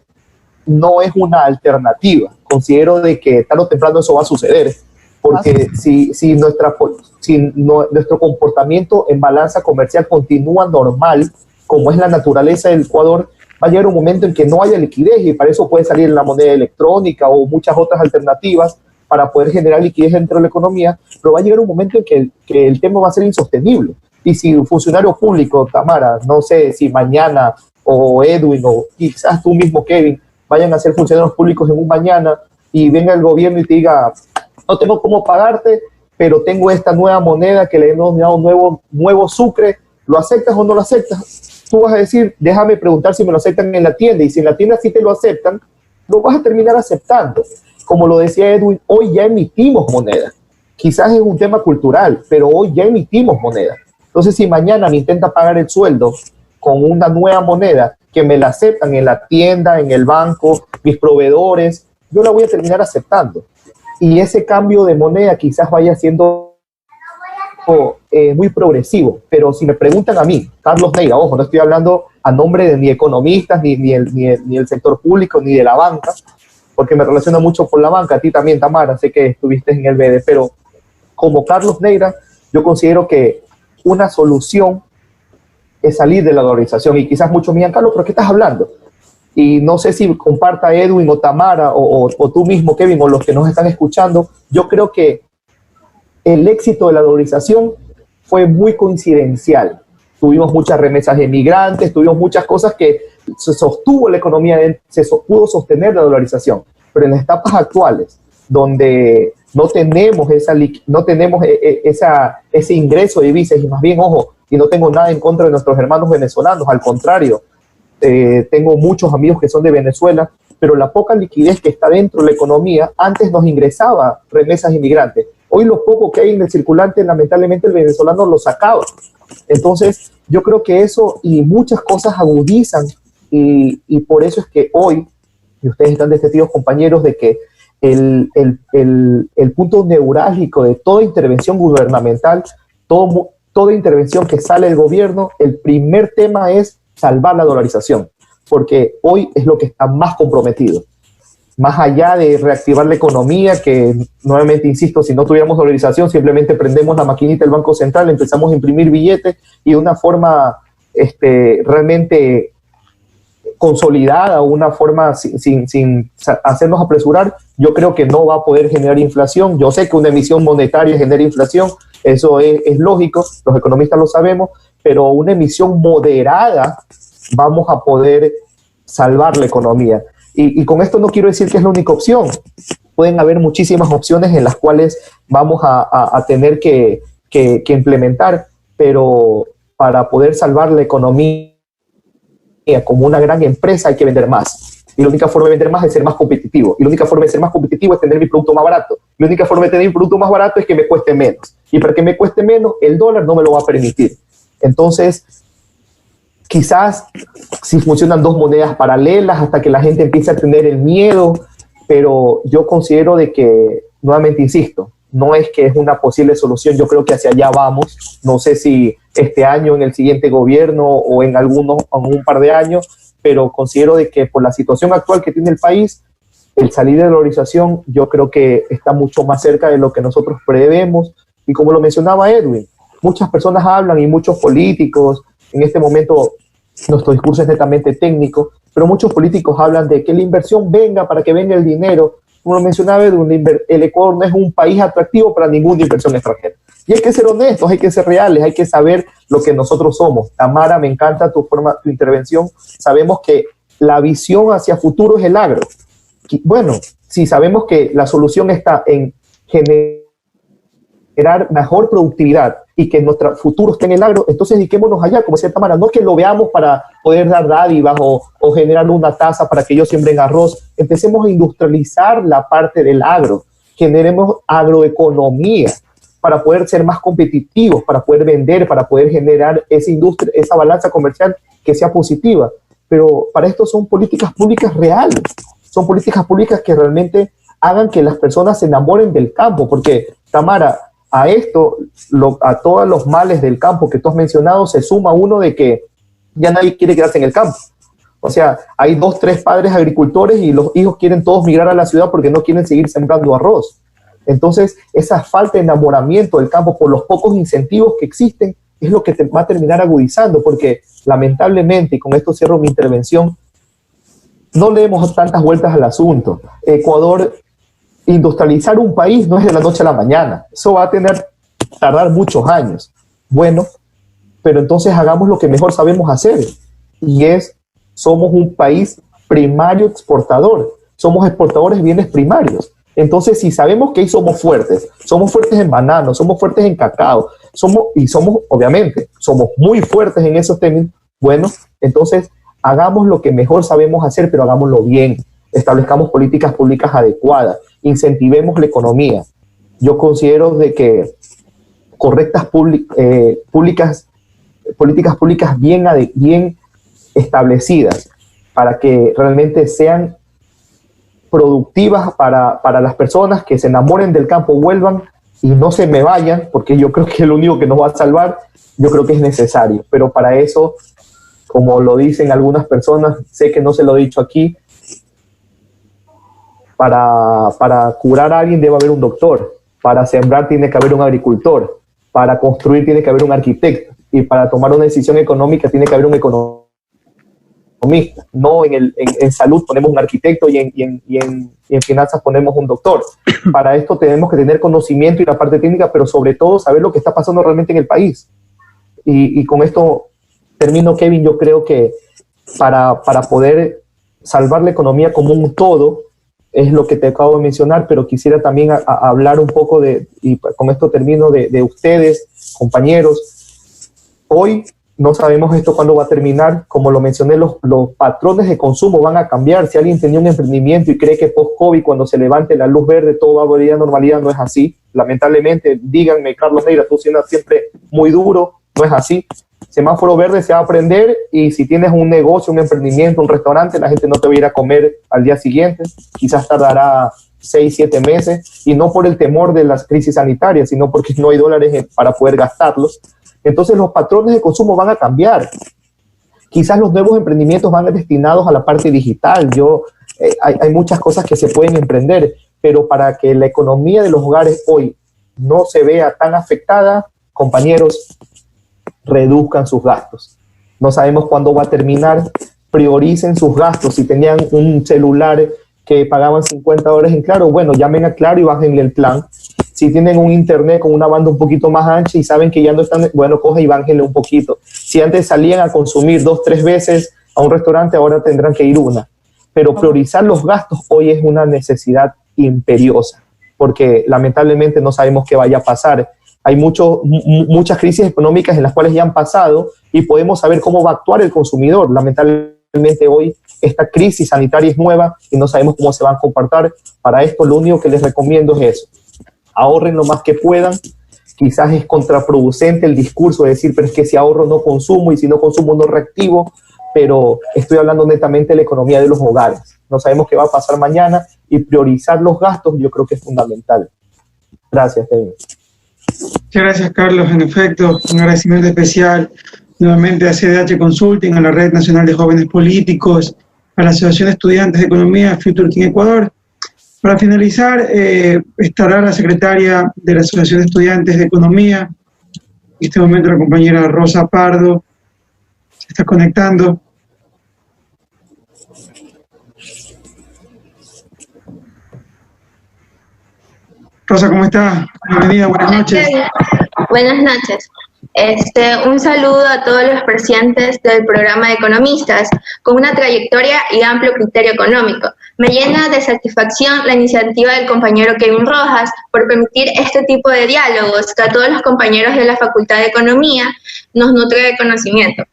no es una alternativa. Considero de que tarde o temprano eso va a suceder, porque si nuestro comportamiento en balanza comercial continúa normal, como es la naturaleza del Ecuador, va a llegar un momento en que no haya liquidez y para eso puede salir la moneda electrónica o muchas otras alternativas para poder generar liquidez dentro de la economía, pero va a llegar un momento en que el tema va a ser insostenible. Y si un funcionario público, Tamara, no sé si mañana, o Edwin, o quizás tú mismo, Kevin, vayan a ser funcionarios públicos en un mañana y venga el gobierno y te diga, no tengo cómo pagarte, pero tengo esta nueva moneda que le hemos dado nuevo sucre, ¿lo aceptas o no lo aceptas? Tú vas a decir, déjame preguntar si me lo aceptan en la tienda, y si en la tienda sí te lo aceptan, lo vas a terminar aceptando. Como lo decía Edwin, hoy ya emitimos moneda. Quizás es un tema cultural, pero hoy ya emitimos moneda. Entonces, si mañana me intenta pagar el sueldo con una nueva moneda que me la aceptan en la tienda, en el banco, mis proveedores, yo la voy a terminar aceptando. Y ese cambio de moneda quizás vaya siendo muy progresivo. Pero si me preguntan a mí, Carlos Neira, ojo, no estoy hablando a nombre de ni economistas, ni el sector público, ni de la banca, porque me relaciona mucho con la banca, a ti también, Tamara, sé que estuviste en el BEDE, pero como Carlos Neira, yo considero que una solución es salir de la dolarización, y quizás muchos me digan, Carlos, ¿pero qué estás hablando? Y no sé si comparta Edwin o Tamara, o tú mismo, Kevin, o los que nos están escuchando, yo creo que el éxito de la dolarización fue muy coincidencial. Tuvimos muchas remesas de migrantes, tuvimos muchas cosas que se sostuvo la economía, pudo sostener la dolarización, pero en las etapas actuales, donde no tenemos ese ingreso de divisas, y más bien, ojo, y no tengo nada en contra de nuestros hermanos venezolanos, al contrario, tengo muchos amigos que son de Venezuela, pero la poca liquidez que está dentro de la economía, antes nos ingresaba remesas inmigrantes. Hoy lo poco que hay en el circulante, lamentablemente el venezolano lo sacaba. Entonces, yo creo que eso y muchas cosas agudizan, y por eso es que hoy, y ustedes están de testigos, compañeros, de que el punto neurálgico de toda intervención gubernamental, todo toda intervención que sale del gobierno, el primer tema es salvar la dolarización, porque hoy es lo que está más comprometido. Más allá de reactivar la economía, que nuevamente insisto, si no tuviéramos dolarización, simplemente prendemos la maquinita del Banco Central, empezamos a imprimir billetes y de una forma realmente consolidada, una forma sin hacernos apresurar, yo creo que no va a poder generar inflación. Yo sé que una emisión monetaria genera inflación, eso es lógico, los economistas lo sabemos, pero una emisión moderada vamos a poder salvar la economía. Y con esto no quiero decir que es la única opción. Pueden haber muchísimas opciones en las cuales vamos a tener que implementar, pero para poder salvar la economía como una gran empresa hay que vender más. Y la única forma de vender más es ser más competitivo. Y la única forma de ser más competitivo es tener mi producto más barato. La única forma de tener mi producto más barato es que me cueste menos. Y para que me cueste menos, el dólar no me lo va a permitir. Entonces, quizás si funcionan dos monedas paralelas hasta que la gente empiece a tener el miedo, pero yo considero de que, nuevamente insisto, no es que es una posible solución, yo creo que hacia allá vamos. No sé si este año, en el siguiente gobierno o en un par de años, pero considero de que por la situación actual que tiene el país, el salir de la dolarización yo creo que está mucho más cerca de lo que nosotros prevemos. Y como lo mencionaba Edwin, muchas personas hablan y muchos políticos, en este momento nuestro discurso es netamente técnico, pero muchos políticos hablan de que la inversión venga para que venga el dinero. Como lo mencionaba Edwin, el Ecuador no es un país atractivo para ninguna inversión extranjera. Y hay que ser honestos, hay que ser reales, hay que saber lo que nosotros somos. Tamara, me encanta tu intervención. Sabemos que la visión hacia futuro es el agro. Bueno, si sabemos que la solución está en generar mejor productividad y que nuestro futuro esté en el agro, entonces dediquémonos allá, como decía Tamara, no que lo veamos para poder dar dádivas o generar una tasa para que ellos siembren arroz. Empecemos a industrializar la parte del agro, generemos agroeconomía para poder ser más competitivos, para poder vender, para poder generar esa industria, esa balanza comercial que sea positiva. Pero para esto son políticas públicas reales, son políticas públicas que realmente hagan que las personas se enamoren del campo, porque Tamara, a esto, a todos los males del campo que tú has mencionado, se suma uno de que ya nadie quiere quedarse en el campo. O sea, hay 2, 3 padres agricultores y los hijos quieren todos migrar a la ciudad porque no quieren seguir sembrando arroz. Entonces, esa falta de enamoramiento del campo por los pocos incentivos que existen es lo que te va a terminar agudizando, porque lamentablemente, y con esto cierro mi intervención, no le demos tantas vueltas al asunto. Ecuador, industrializar un país no es de la noche a la mañana, eso va a tardar muchos años. Bueno, pero entonces hagamos lo que mejor sabemos hacer, y somos un país primario exportador, somos exportadores de bienes primarios. Entonces, si sabemos que ahí somos fuertes en banano, somos fuertes en cacao, obviamente, somos muy fuertes en esos términos, bueno, entonces hagamos lo que mejor sabemos hacer, pero hagámoslo bien, establezcamos políticas públicas adecuadas, incentivemos la economía. Yo considero de que políticas públicas bien establecidas para que realmente sean productivas para las personas, que se enamoren del campo, vuelvan y no se me vayan, porque yo creo que es lo único que nos va a salvar, yo creo que es necesario. Pero para eso, como lo dicen algunas personas, sé que no se lo he dicho aquí, para curar a alguien debe haber un doctor, para sembrar tiene que haber un agricultor, para construir tiene que haber un arquitecto, y para tomar una decisión económica tiene que haber un economista. No en salud ponemos un arquitecto y en finanzas ponemos un doctor. Para esto tenemos que tener conocimiento y la parte técnica, pero sobre todo saber lo que está pasando realmente en el país. Y con esto termino, Kevin. Yo creo que para poder salvar la economía como un todo, es lo que te acabo de mencionar, pero quisiera también hablar un poco y con esto termino, de ustedes, compañeros. Hoy no sabemos esto cuándo va a terminar. Como lo mencioné, los patrones de consumo van a cambiar. Si alguien tenía un emprendimiento y cree que post-COVID, cuando se levante la luz verde, todo va a volver a normalidad, no es así. Lamentablemente, díganme, Carlos Neira, tú siendo siempre muy duro, no es así. Semáforo verde se va a aprender, y si tienes un negocio, un emprendimiento, un restaurante, la gente no te va a ir a comer al día siguiente. Quizás tardará 6, 7 meses, y no por el temor de las crisis sanitarias, sino porque no hay dólares para poder gastarlos. Entonces los patrones de consumo van a cambiar. Quizás los nuevos emprendimientos van destinados a la parte digital. Hay muchas cosas que se pueden emprender, pero para que la economía de los hogares hoy no se vea tan afectada, compañeros, reduzcan sus gastos. No sabemos cuándo va a terminar. Prioricen sus gastos. Si tenían un celular que pagaban $50 en Claro, bueno, llamen a Claro y bájenle el plan. Si tienen un internet con una banda un poquito más ancha y saben que ya no están, bueno, coge y bájenle un poquito. Si antes salían a consumir 2-3 veces a un restaurante, ahora tendrán que ir una. Pero priorizar los gastos hoy es una necesidad imperiosa, porque lamentablemente no sabemos qué vaya a pasar. Hay muchas crisis económicas en las cuales ya han pasado y podemos saber cómo va a actuar el consumidor. Lamentablemente hoy esta crisis sanitaria es nueva y no sabemos cómo se van a comportar. Para esto lo único que les recomiendo es eso. Ahorren lo más que puedan. Quizás es contraproducente el discurso de decir, pero es que si ahorro no consumo y si no consumo no reactivo, pero estoy hablando netamente de la economía de los hogares. No sabemos qué va a pasar mañana y priorizar los gastos yo creo que es fundamental. Gracias, Kevin.
Muchas gracias, Carlos. En efecto, un agradecimiento especial nuevamente a CDH Consulting, a la Red Nacional de Jóvenes Políticos, a la Asociación de Estudiantes de Economía Future Team Ecuador. Para finalizar, estará la secretaria de la Asociación de Estudiantes de Economía, en este momento la compañera Rosa Pardo, se está conectando. Rosa, ¿cómo está? Bienvenida, buenas noches.
Buenas noches. Un saludo a todos los presentes del programa de economistas con una trayectoria y amplio criterio económico. Me llena de satisfacción la iniciativa del compañero Kevin Rojas por permitir este tipo de diálogos que a todos los compañeros de la Facultad de Economía nos nutre de conocimiento.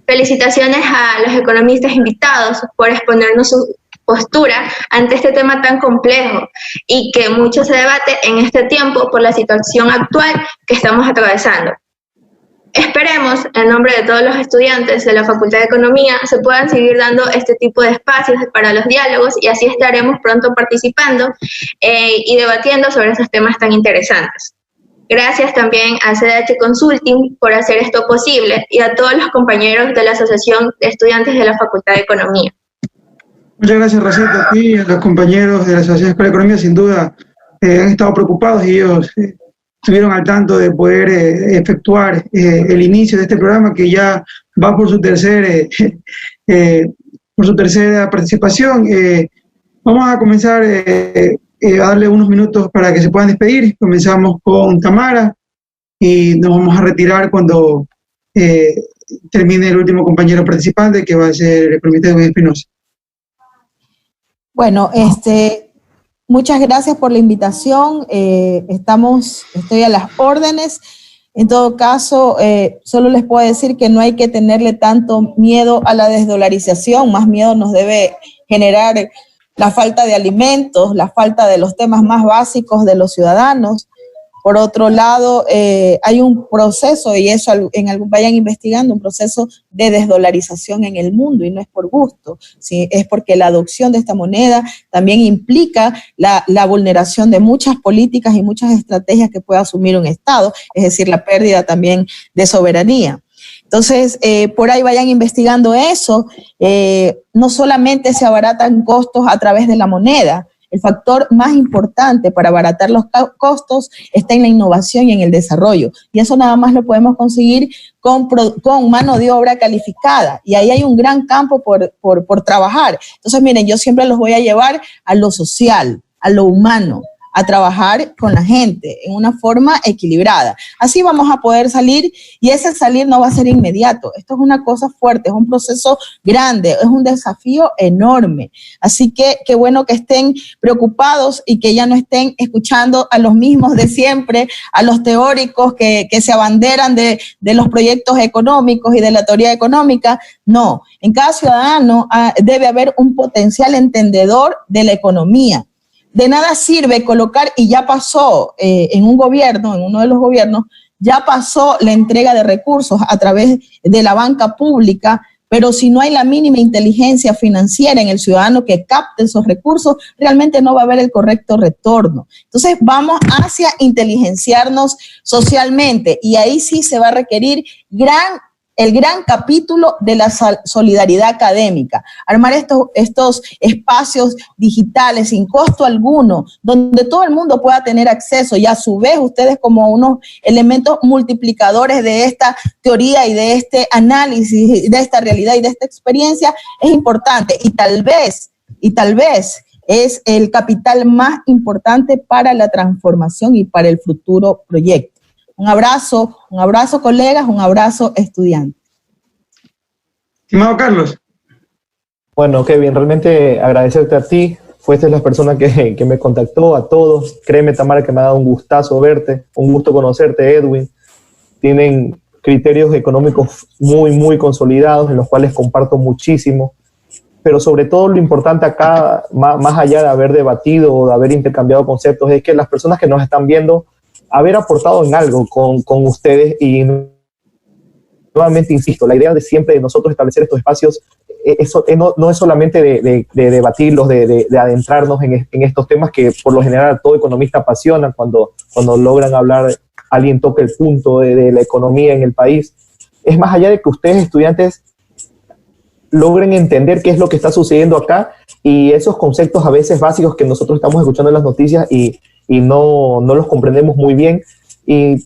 Felicitaciones a los economistas invitados por exponernos su postura ante este tema tan complejo y que mucho se debate en este tiempo por la situación actual que estamos atravesando. Esperemos, en nombre de todos los estudiantes de la Facultad de Economía, se puedan seguir dando este tipo de espacios para los diálogos y así estaremos pronto participando y debatiendo sobre esos temas tan interesantes. Gracias también a CDH Consulting por hacer esto posible y a todos los compañeros de la Asociación de Estudiantes de la Facultad de Economía.
Muchas gracias, Rosita, a ti y a los compañeros de la Asociación de Escuela de Economía. Sin duda han estado preocupados y ellos estuvieron al tanto de poder efectuar el inicio de este programa que ya va por su tercera participación. Vamos a comenzar a darle unos minutos para que se puedan despedir. Comenzamos con Tamara y nos vamos a retirar cuando termine el último compañero participante, que va a ser el economista Edwin Espinosa.
Bueno, muchas gracias por la invitación. Estoy a las órdenes. En todo caso, solo les puedo decir que no hay que tenerle tanto miedo a la desdolarización, más miedo nos debe generar la falta de alimentos, la falta de los temas más básicos de los ciudadanos. Por otro lado, hay un proceso, y eso vayan investigando, un proceso de desdolarización en el mundo, y no es por gusto, ¿sí? Es porque la adopción de esta moneda también implica la vulneración de muchas políticas y muchas estrategias que puede asumir un Estado, es decir, la pérdida también de soberanía. Entonces, por ahí vayan investigando eso. No solamente se abaratan costos a través de la moneda. El factor más importante para abaratar los costos está en la innovación y en el desarrollo. Y eso nada más lo podemos conseguir con mano de obra calificada. Y ahí hay un gran campo por trabajar. Entonces, miren, yo siempre los voy a llevar a lo social, a lo humano, a trabajar con la gente en una forma equilibrada. Así vamos a poder salir, y ese salir no va a ser inmediato. Esto es una cosa fuerte, es un proceso grande, es un desafío enorme. Así que qué bueno que estén preocupados y que ya no estén escuchando a los mismos de siempre, a los teóricos que se abanderan de los proyectos económicos y de la teoría económica. No, en cada ciudadano debe haber un potencial entendedor de la economía. De nada sirve colocar, y ya pasó en uno de los gobiernos, ya pasó la entrega de recursos a través de la banca pública pero si no hay la mínima inteligencia financiera en el ciudadano que capte esos recursos, realmente no va a haber el correcto retorno. Entonces vamos hacia inteligenciarnos socialmente y ahí sí se va a requerir el gran capítulo de la solidaridad académica, armar estos espacios digitales sin costo alguno, donde todo el mundo pueda tener acceso y a su vez ustedes como unos elementos multiplicadores de esta teoría y de este análisis, de esta realidad y de esta experiencia, es importante y tal vez es el capital más importante para la transformación y para el futuro proyecto. Un abrazo colegas, un abrazo estudiantes.
Estimado Carlos.
Bueno, Kevin, realmente agradecerte a ti. Fuiste la persona que me contactó, a todos. Créeme, Tamara, que me ha dado un gustazo verte, un gusto conocerte, Edwin. Tienen criterios económicos muy, muy consolidados, en los cuales comparto muchísimo. Pero sobre todo lo importante acá, más allá de haber debatido o de haber intercambiado conceptos, es que las personas que nos están viendo haber aportado en algo con ustedes y nuevamente insisto, la idea de siempre de nosotros establecer estos espacios no es solamente de debatirlos, de adentrarnos en estos temas que por lo general a todo economista apasiona cuando logran hablar, alguien toca el punto de la economía en el país. Es más allá de que ustedes estudiantes logren entender qué es lo que está sucediendo acá y esos conceptos a veces básicos que nosotros estamos escuchando en las noticias y no los comprendemos muy bien y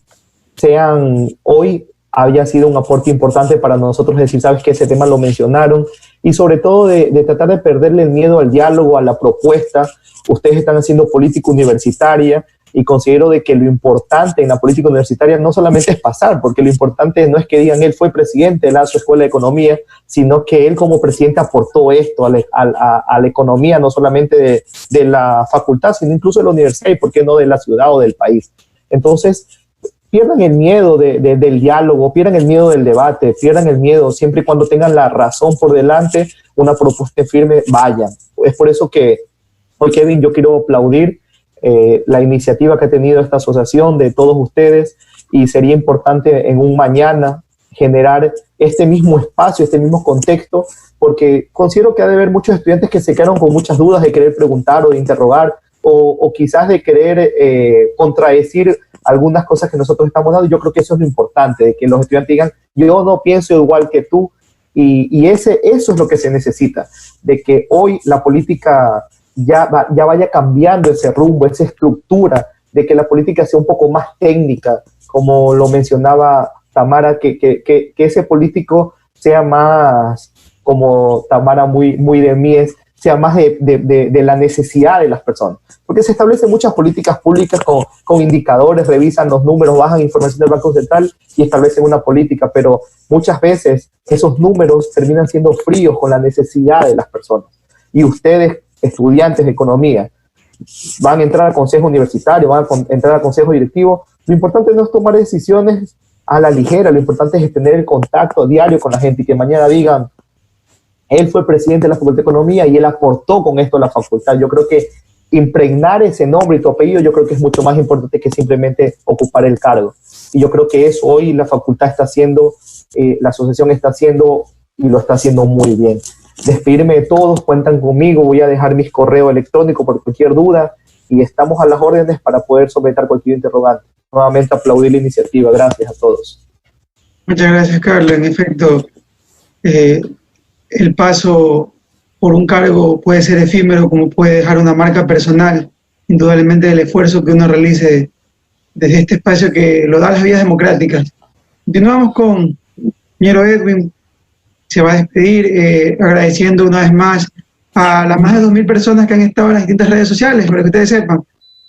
hoy haya sido un aporte importante para nosotros decir, sabes que ese tema lo mencionaron y sobre todo de tratar de perderle el miedo al diálogo, a la propuesta. Ustedes están haciendo política universitaria y considero de que lo importante en la política universitaria no solamente es pasar, porque lo importante no es que digan él fue presidente de la Escuela de Economía, sino que él como presidente aportó esto a la economía, no solamente de la facultad, sino incluso de la universidad y por qué no de la ciudad o del país. Entonces, pierdan el miedo del diálogo, pierdan el miedo del debate, pierdan el miedo siempre y cuando tengan la razón por delante, una propuesta firme, vayan. Es por eso que hoy, Kevin, yo quiero aplaudir la iniciativa que ha tenido esta asociación de todos ustedes y sería importante en un mañana generar este mismo espacio, este mismo contexto, porque considero que ha de haber muchos estudiantes que se quedaron con muchas dudas de querer preguntar o de interrogar o quizás de querer contradecir algunas cosas que nosotros estamos dando. Yo creo que eso es lo importante, de que los estudiantes digan, yo no pienso igual que tú, y eso es lo que se necesita, de que hoy la política ya vaya cambiando ese rumbo, esa estructura, de que la política sea un poco más técnica, como lo mencionaba Tamara, que ese político sea más, como Tamara muy de mies, sea más de la necesidad de las personas. Porque se establecen muchas políticas públicas con indicadores, revisan los números, bajan información del Banco Central y establecen una política, pero muchas veces esos números terminan siendo fríos con la necesidad de las personas. Y ustedes, estudiantes de economía, van a entrar al consejo universitario, van a entrar al consejo directivo. Lo importante no es tomar decisiones a la ligera, lo importante es tener el contacto diario con la gente y que mañana digan, él fue presidente de la Facultad de Economía y él aportó con esto a la facultad. Yo creo que impregnar ese nombre y tu apellido, yo creo que es mucho más importante que simplemente ocupar el cargo. Y yo creo que eso hoy la facultad está haciendo, la asociación está haciendo y lo está haciendo muy bien. Despedirme de todos, cuentan conmigo, voy a dejar mis correos electrónicos por cualquier duda y estamos a las órdenes para poder someter cualquier interrogante. Nuevamente aplaudir la iniciativa, gracias a todos.
Muchas gracias, Carlos. En efecto, el paso por un cargo puede ser efímero, como puede dejar una marca personal, indudablemente el esfuerzo que uno realice desde este espacio que lo da las vías democráticas. Continuamos con Ñero Edwin, se va a despedir agradeciendo una vez más a las más de 2.000 personas que han estado en las distintas redes sociales, para que ustedes sepan,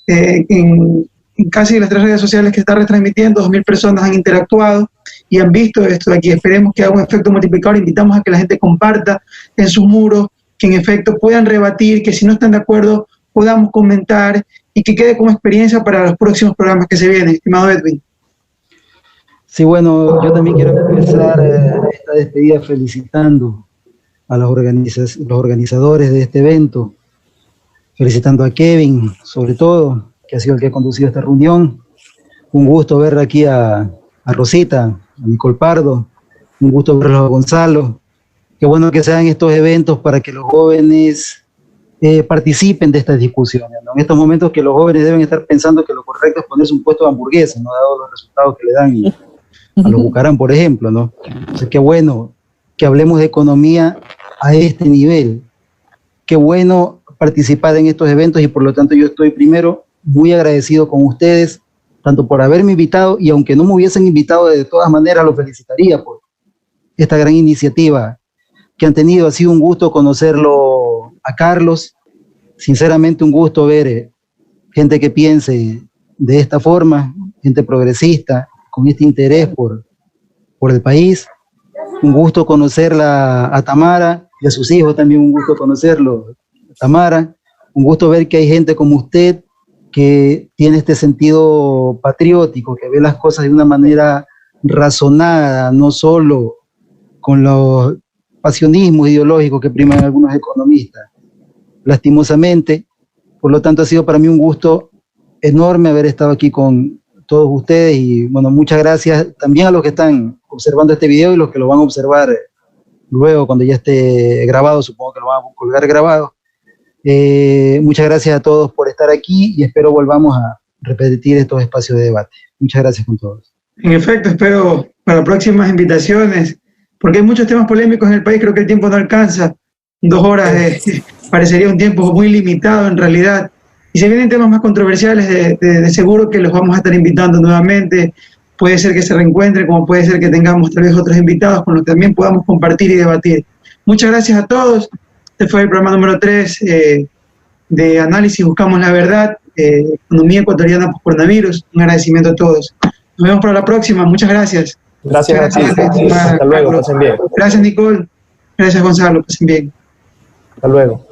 en casi las 3 redes sociales que está retransmitiendo, 2.000 personas han interactuado y han visto esto de aquí. Esperemos que haga un efecto multiplicador. Invitamos a que la gente comparta en sus muros, que en efecto puedan rebatir, que si no están de acuerdo podamos comentar y que quede como experiencia para los próximos programas que se vienen, estimado Edwin.
Sí, bueno, yo también quiero empezar esta despedida felicitando a los organizadores de este evento, felicitando a Kevin, sobre todo, que ha sido el que ha conducido esta reunión. Un gusto ver aquí a Rosita, a Nicole Pardo, un gusto verlo a Gonzalo, qué bueno que se hagan estos eventos para que los jóvenes participen de estas discusiones, ¿no? En estos momentos que los jóvenes deben estar pensando que lo correcto es ponerse un puesto de hamburguesa, ¿no? Dado los resultados que le dan a los Bucarán, por ejemplo, ¿no? Entonces, qué bueno que hablemos de economía a este nivel. Qué bueno participar en estos eventos y por lo tanto yo estoy primero muy agradecido con ustedes, tanto por haberme invitado y aunque no me hubiesen invitado, de todas maneras los felicitaría por esta gran iniciativa que han tenido. Ha sido un gusto conocerlo a Carlos, sinceramente un gusto ver gente que piense de esta forma, gente progresista, con este interés por el país. Un gusto conocerla a Tamara y a sus hijos también, un gusto conocerlo, Tamara. Un gusto ver que hay gente como usted que tiene este sentido patriótico, que ve las cosas de una manera razonada, no solo con los pasionismos ideológicos que priman algunos economistas. Lastimosamente, por lo tanto ha sido para mí un gusto enorme haber estado aquí con todos ustedes y bueno, muchas gracias también a los que están observando este video y los que lo van a observar luego cuando ya esté grabado, supongo que lo van a colgar grabado. Muchas gracias a todos por estar aquí y espero volvamos a repetir estos espacios de debate. Muchas gracias con todos.
En efecto, espero para próximas invitaciones, porque hay muchos temas polémicos en el país, creo que el tiempo no alcanza. 2 horas parecería un tiempo muy limitado en realidad. Y si vienen temas más controversiales, de seguro que los vamos a estar invitando nuevamente. Puede ser que se reencuentren, como puede ser que tengamos tal vez otros invitados con los que también podamos compartir y debatir. Muchas gracias a todos. Este fue el programa número 3 de Análisis Buscamos la Verdad, Economía Ecuatoriana por Coronavirus. Un agradecimiento a todos. Nos vemos para la próxima. Muchas gracias.
Gracias a ti. Hasta luego, pasen bien.
Gracias, Nicole. Gracias, Gonzalo. Pasen bien.
Hasta luego.